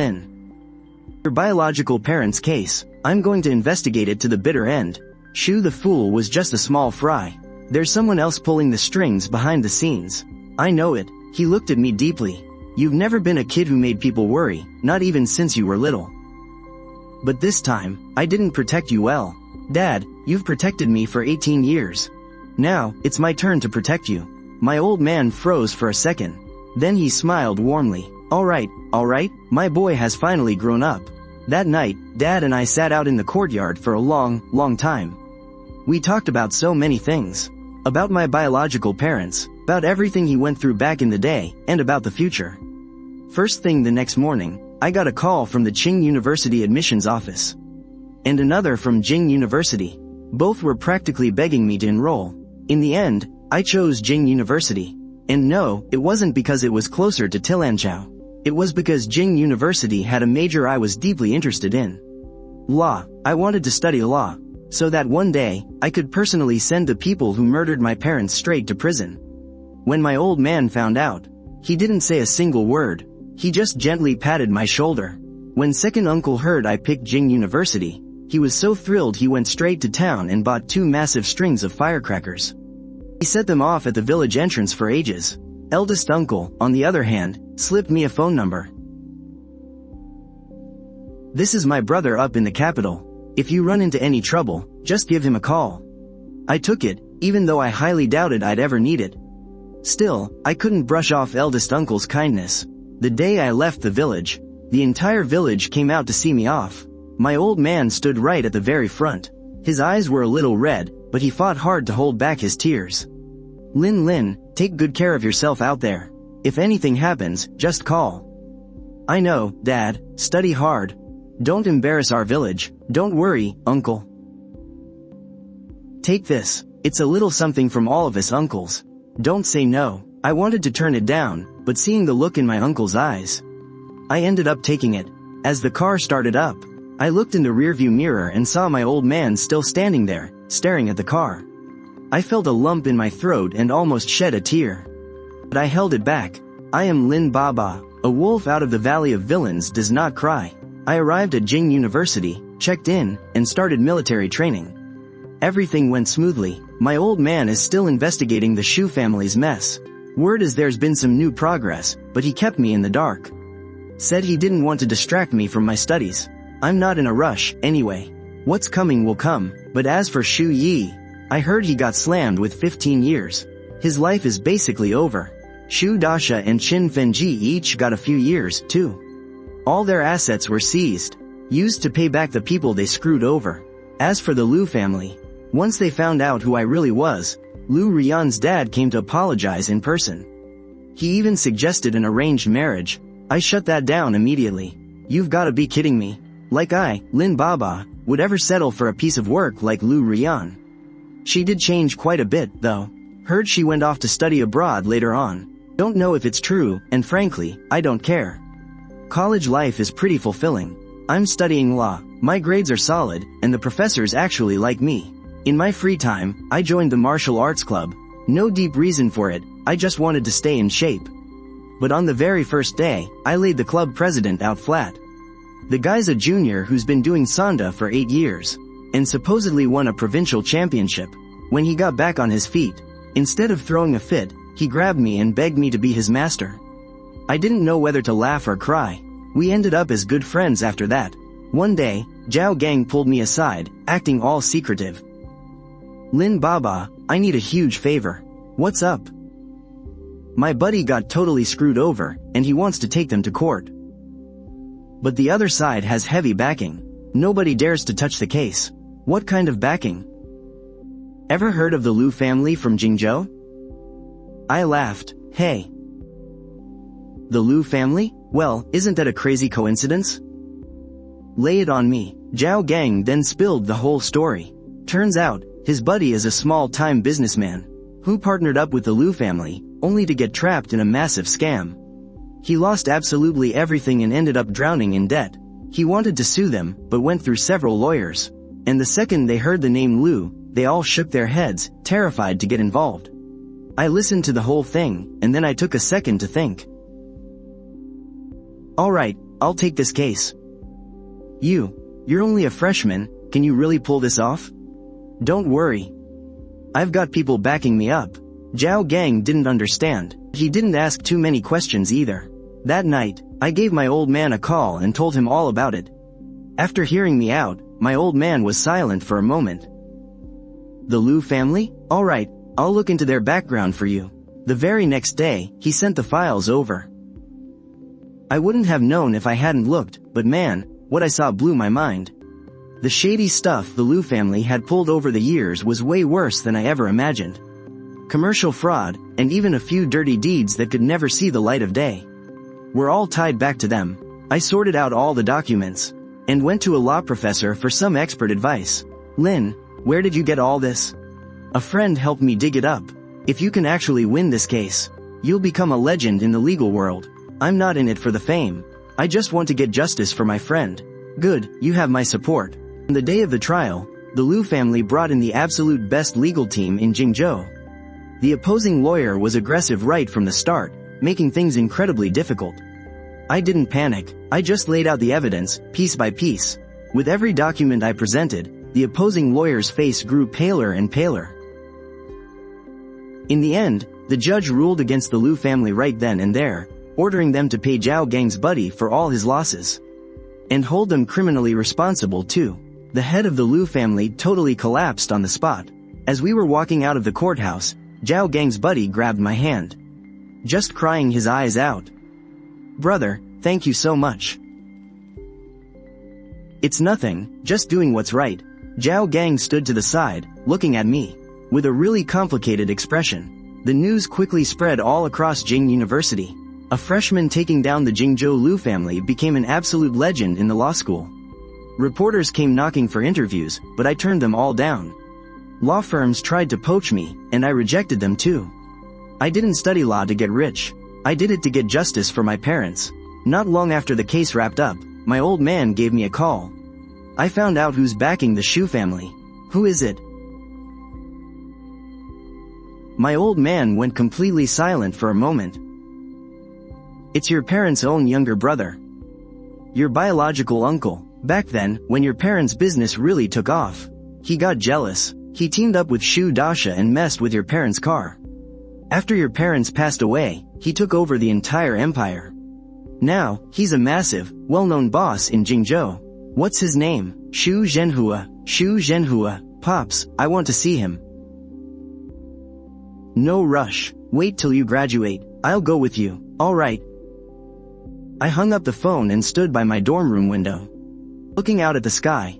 your biological parents' case, I'm going to investigate it to the bitter end. Xu the fool was just a small fry. There's someone else pulling the strings behind the scenes. I know it. He looked at me deeply. You've never been a kid who made people worry, not even since you were little. But this time, I didn't protect you well. Dad, you've protected me for 18 years. Now, it's my turn to protect you. My old man froze for a second. Then he smiled warmly. All right, my boy has finally grown up. That night, Dad and I sat out in the courtyard for a long time. We talked about so many things. About my biological parents, about everything he went through back in the day, and about the future. First thing the next morning, I got a call from the Qing University admissions office. And another from Jing University. Both were practically begging me to enroll. In the end, I chose Jing University. And no, it wasn't because it was closer to Tilanchao. It was because Jing University had a major I was deeply interested in. Law. I wanted to study law, so that one day, I could personally send the people who murdered my parents straight to prison. When my old man found out, he didn't say a single word. He just gently patted my shoulder. When second uncle heard I picked Jing University, he was so thrilled he went straight to town and bought 2 massive strings of firecrackers. He set them off at the village entrance for ages. Eldest uncle, on the other hand, slipped me a phone number. This is my brother up in the capital. If you run into any trouble, just give him a call. I took it, even though I highly doubted I'd ever need it. Still, I couldn't brush off eldest uncle's kindness. The day I left the village, the entire village came out to see me off. My old man stood right at the very front. His eyes were a little red, but he fought hard to hold back his tears. Lin, take good care of yourself out there. If anything happens, just call. I know, Dad, study hard. Don't embarrass our village. Don't worry, Uncle. Take this. It's a little something from all of us uncles. Don't say no. I wanted to turn it down, but seeing the look in my uncle's eyes, I ended up taking it. As the car started up, I looked in the rearview mirror and saw my old man still standing there, staring at the car. I felt a lump in my throat and almost shed a tear. But I held it back. I am Lin Baba. A wolf out of the Valley of Villains does not cry. I arrived at Jing University, checked in, and started military training. Everything went smoothly. My old man is still investigating the Xu family's mess. Word is there's been some new progress, but he kept me in the dark. Said he didn't want to distract me from my studies. I'm not in a rush, anyway. What's coming will come, but as for Xu Yi, I heard he got slammed with 15 years. His life is basically over. Xu Dasha and Qin Fenji each got a few years, too. All their assets were seized, used to pay back the people they screwed over. As for the Liu family, once they found out who I really was, Liu Rian's dad came to apologize in person. He even suggested an arranged marriage. I shut that down immediately. You've gotta be kidding me. Like I, Lin Baba, would ever settle for a piece of work like Liu Rian. She did change quite a bit, though. Heard she went off to study abroad later on. Don't know if it's true, and frankly, I don't care. College life is pretty fulfilling. I'm studying law, my grades are solid, and the professors actually like me. In my free time, I joined the martial arts club. No deep reason for it, I just wanted to stay in shape. But on the very first day, I laid the club president out flat. The guy's a junior who's been doing Sanda for 8 years, and supposedly won a provincial championship. When he got back on his feet, instead of throwing a fit, he grabbed me and begged me to be his master. I didn't know whether to laugh or cry. We ended up as good friends after that. One day, Zhao Gang pulled me aside, acting all secretive. Lin Baba, I need a huge favor. What's up? My buddy got totally screwed over, and he wants to take them to court. But the other side has heavy backing. Nobody dares to touch the case. What kind of backing? Ever heard of the Liu family from Jingzhou? I laughed. Hey. The Liu family? Well, isn't that a crazy coincidence? Lay it on me. Zhao Gang then spilled the whole story. Turns out, his buddy is a small-time businessman who partnered up with the Liu family, only to get trapped in a massive scam. He lost absolutely everything and ended up drowning in debt. He wanted to sue them, but went through several lawyers. And the second they heard the name Liu, they all shook their heads, terrified to get involved. I listened to the whole thing, and then I took a second to think. Alright, I'll take this case. You're only a freshman, can you really pull this off? Don't worry. I've got people backing me up. Zhao Gang didn't understand. He didn't ask too many questions either. That night, I gave my old man a call and told him all about it. After hearing me out, my old man was silent for a moment. The Liu family? Alright, I'll look into their background for you. The very next day, he sent the files over. I wouldn't have known if I hadn't looked, but man, what I saw blew my mind. The shady stuff the Liu family had pulled over the years was way worse than I ever imagined. Commercial fraud, and even a few dirty deeds that could never see the light of day. Were all tied back to them. I sorted out all the documents, and went to a law professor for some expert advice. Lin, where did you get all this? A friend helped me dig it up. If you can actually win this case, you'll become a legend in the legal world. I'm not in it for the fame. I just want to get justice for my friend. Good, you have my support. On the day of the trial, the Liu family brought in the absolute best legal team in Jingzhou. The opposing lawyer was aggressive right from the start, making things incredibly difficult. I didn't panic, I just laid out the evidence, piece by piece. With every document I presented, the opposing lawyer's face grew paler and paler. In the end, the judge ruled against the Liu family right then and there, ordering them to pay Zhao Gang's buddy for all his losses. And hold them criminally responsible too. The head of the Liu family totally collapsed on the spot. As we were walking out of the courthouse, Zhao Gang's buddy grabbed my hand. Just crying his eyes out. Brother, thank you so much. It's nothing, just doing what's right. Zhao Gang stood to the side, looking at me, with a really complicated expression. The news quickly spread all across Jing University. A freshman taking down the Jingzhou Liu family became an absolute legend in the law school. Reporters came knocking for interviews, but I turned them all down. Law firms tried to poach me, and I rejected them too. I didn't study law to get rich. I did it to get justice for my parents. Not long after the case wrapped up, my old man gave me a call. I found out who's backing the Xu family. Who is it? My old man went completely silent for a moment. It's your parents' own younger brother. Your biological uncle. Back then, when your parents' business really took off, he got jealous. He teamed up with Xu Dasha and messed with your parents' car. After your parents passed away, he took over the entire empire. Now, he's a massive, well-known boss in Jingzhou. What's his name? Xu Zhenhua. Xu Zhenhua. Pops, I want to see him. No rush. Wait till you graduate. I'll go with you. Alright. I hung up the phone and stood by my dorm room window. Looking out at the sky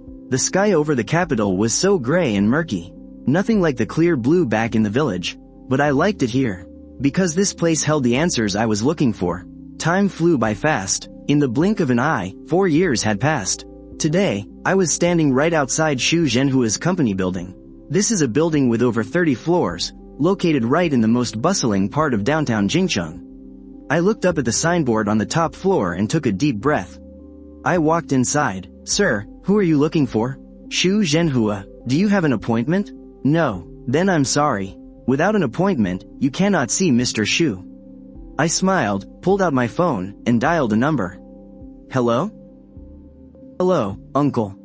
over the capital was so gray and murky. Nothing like the clear blue back in the village. But I liked it here. Because this place held the answers I was looking for. Time flew by fast. In the blink of an eye, 4 years had passed. Today, I was standing right outside Xu Zhenhua's company building. This is a building with over 30 floors, located right in the most bustling part of downtown Jingcheng. I looked up at the signboard on the top floor and took a deep breath. I walked inside. Sir, who are you looking for? Xu Zhenhua. Do you have an appointment? No. Then I'm sorry. Without an appointment, you cannot see Mr. Xu. I smiled, pulled out my phone, and dialed a number. Hello? Hello, uncle.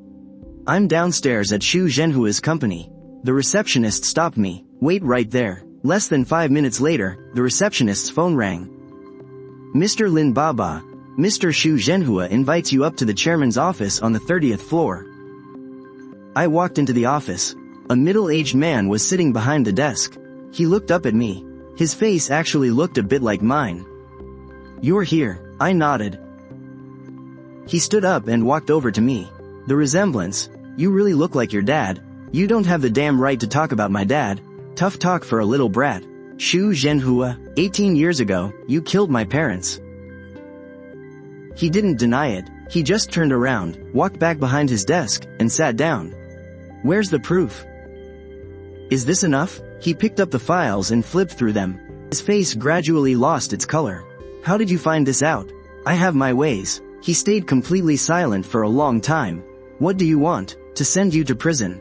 I'm downstairs at Xu Zhenhua's company. The receptionist stopped me. Wait right there. Less than 5 minutes later, the receptionist's phone rang. Mr. Lin Baba, Mr. Xu Zhenhua invites you up to the chairman's office on the 30th floor. I walked into the office. A middle-aged man was sitting behind the desk. He looked up at me. His face actually looked a bit like mine. You're here, I nodded. He stood up and walked over to me. The resemblance. You really look like your dad. You don't have the damn right to talk about my dad. Tough talk for a little brat. Xu Zhenhua, 18 years ago, you killed my parents. He didn't deny it. He just turned around, walked back behind his desk, and sat down. Where's the proof? Is this enough? He picked up the files and flipped through them. His face gradually lost its color. How did you find this out? I have my ways. He stayed completely silent for a long time. What do you want? To send you to prison?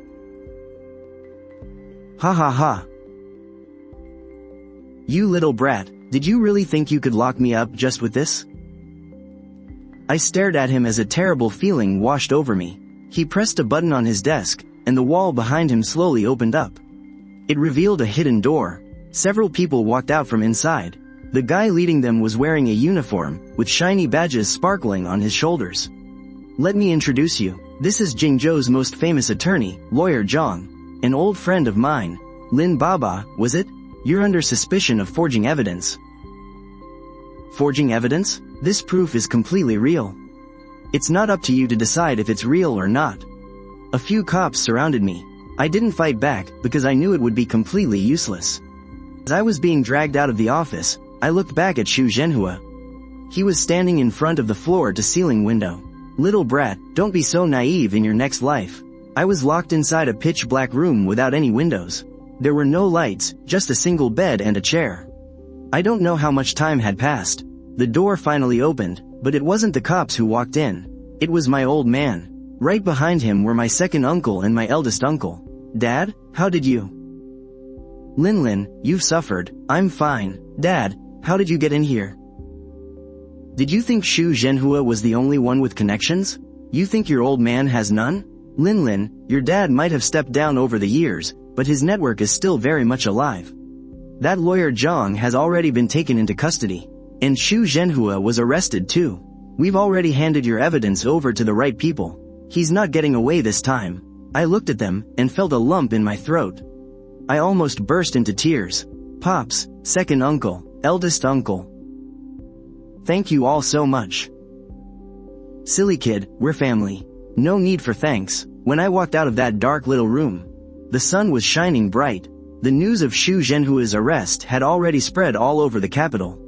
Ha ha ha. You little brat, did you really think you could lock me up just with this? I stared at him as a terrible feeling washed over me. He pressed a button on his desk, and the wall behind him slowly opened up. It revealed a hidden door. Several people walked out from inside. The guy leading them was wearing a uniform, with shiny badges sparkling on his shoulders. Let me introduce you. This is Jingzhou's most famous attorney, Lawyer Zhang. An old friend of mine. Lin Baba, was it? You're under suspicion of forging evidence. Forging evidence? This proof is completely real. It's not up to you to decide if it's real or not. A few cops surrounded me. I didn't fight back because I knew it would be completely useless. As I was being dragged out of the office, I looked back at Xu Zhenhua. He was standing in front of the floor-to-ceiling window. Little brat, don't be so naive in your next life. I was locked inside a pitch-black room without any windows. There were no lights, just a single bed and a chair. I don't know how much time had passed. The door finally opened, but it wasn't the cops who walked in. It was my old man. Right behind him were my second uncle and my eldest uncle. Dad, how did you? Lin, you've suffered. I'm fine. Dad, how did you get in here? Did you think Xu Zhenhua was the only one with connections? You think your old man has none? Lin, your dad might have stepped down over the years, but his network is still very much alive. That lawyer Zhang has already been taken into custody. And Xu Zhenhua was arrested too. We've already handed your evidence over to the right people. He's not getting away this time. I looked at them and felt a lump in my throat. I almost burst into tears. Pops, second uncle, eldest uncle. Thank you all so much. Silly kid, we're family. No need for thanks. When I walked out of that dark little room, the sun was shining bright. The news of Xu Zhenhua's arrest had already spread all over the capital.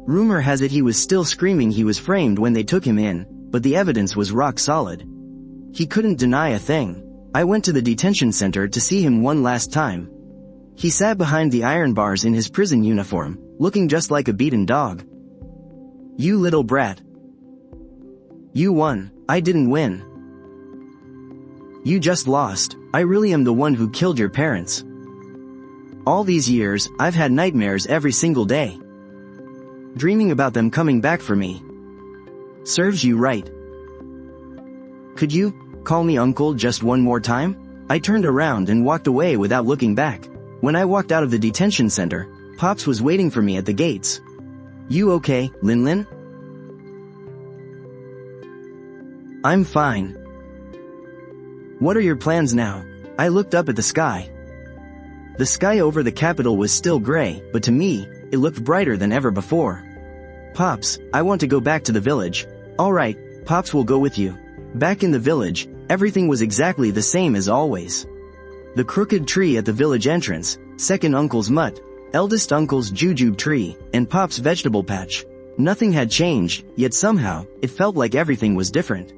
Rumor has it he was still screaming he was framed when they took him in, but the evidence was rock solid. He couldn't deny a thing. I went to the detention center to see him one last time. He sat behind the iron bars in his prison uniform, looking just like a beaten dog. You little brat. You won. I didn't win. You just lost. I really am the one who killed your parents. All these years, I've had nightmares every single day, dreaming about them coming back for me. Serves you right. Could you call me uncle just one more time? I turned around and walked away without looking back. When I walked out of the detention center, Pops was waiting for me at the gates. You okay, Lin? I'm fine. What are your plans now? I looked up at the sky. The sky over the capital was still gray, but to me, it looked brighter than ever before. Pops, I want to go back to the village. Alright, Pops will go with you. Back in the village, everything was exactly the same as always. The crooked tree at the village entrance, second uncle's mutt, eldest uncle's jujube tree, and Pop's vegetable patch. Nothing had changed, yet somehow, it felt like everything was different.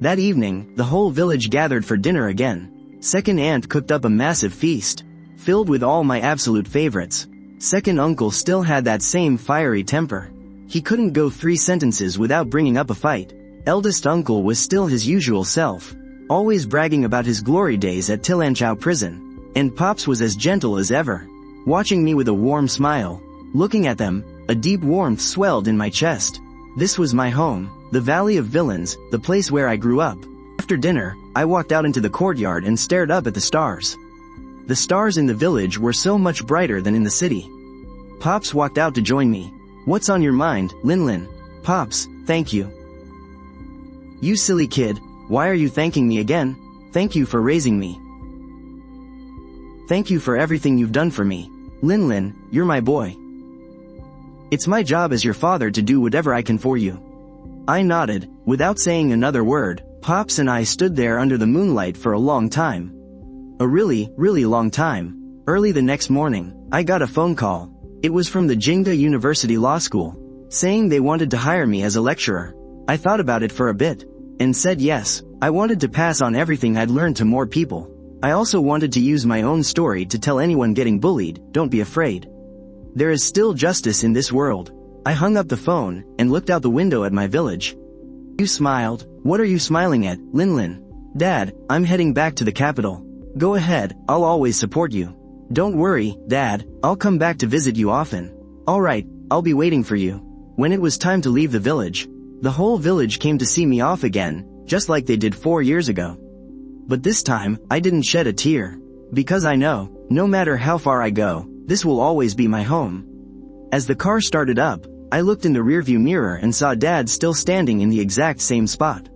That evening, the whole village gathered for dinner again. Second aunt cooked up a massive feast, filled with all my absolute favorites. Second uncle still had that same fiery temper. He couldn't go 3 sentences without bringing up a fight. Eldest uncle was still his usual self, always bragging about his glory days at Tilanchao prison. And Pops was as gentle as ever, watching me with a warm smile. Looking at them, a deep warmth swelled in my chest. This was my home, the Valley of Villains, the place where I grew up. After dinner, I walked out into the courtyard and stared up at the stars. The stars in the village were so much brighter than in the city. Pops walked out to join me. What's on your mind, Lin? Pops, thank you. You silly kid, why are you thanking me again? Thank you for raising me. Thank you for everything you've done for me. Lin, you're my boy. It's my job as your father to do whatever I can for you. I nodded, without saying another word. Pops and I stood there under the moonlight for a long time. A really, really long time. Early the next morning, I got a phone call. It was from the Jingda University Law School, saying they wanted to hire me as a lecturer. I thought about it for a bit, and said yes. I wanted to pass on everything I'd learned to more people. I also wanted to use my own story to tell anyone getting bullied, don't be afraid. There is still justice in this world. I hung up the phone, and looked out the window at my village. You smiled. What are you smiling at, Lin? Dad, I'm heading back to the capital. Go ahead, I'll always support you. Don't worry, Dad, I'll come back to visit you often. Alright, I'll be waiting for you. When it was time to leave the village, the whole village came to see me off again, just like they did 4 years ago. But this time, I didn't shed a tear. Because I know, no matter how far I go, this will always be my home. As the car started up, I looked in the rearview mirror and saw Dad still standing in the exact same spot.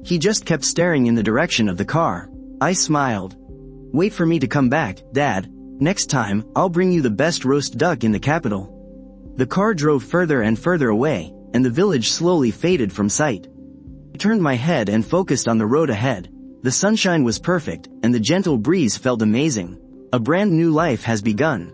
He just kept staring in the direction of the car. I smiled. Wait for me to come back, Dad. Next time, I'll bring you the best roast duck in the capital. The car drove further and further away, and the village slowly faded from sight. I turned my head and focused on the road ahead. The sunshine was perfect, and the gentle breeze felt amazing. A brand new life has begun.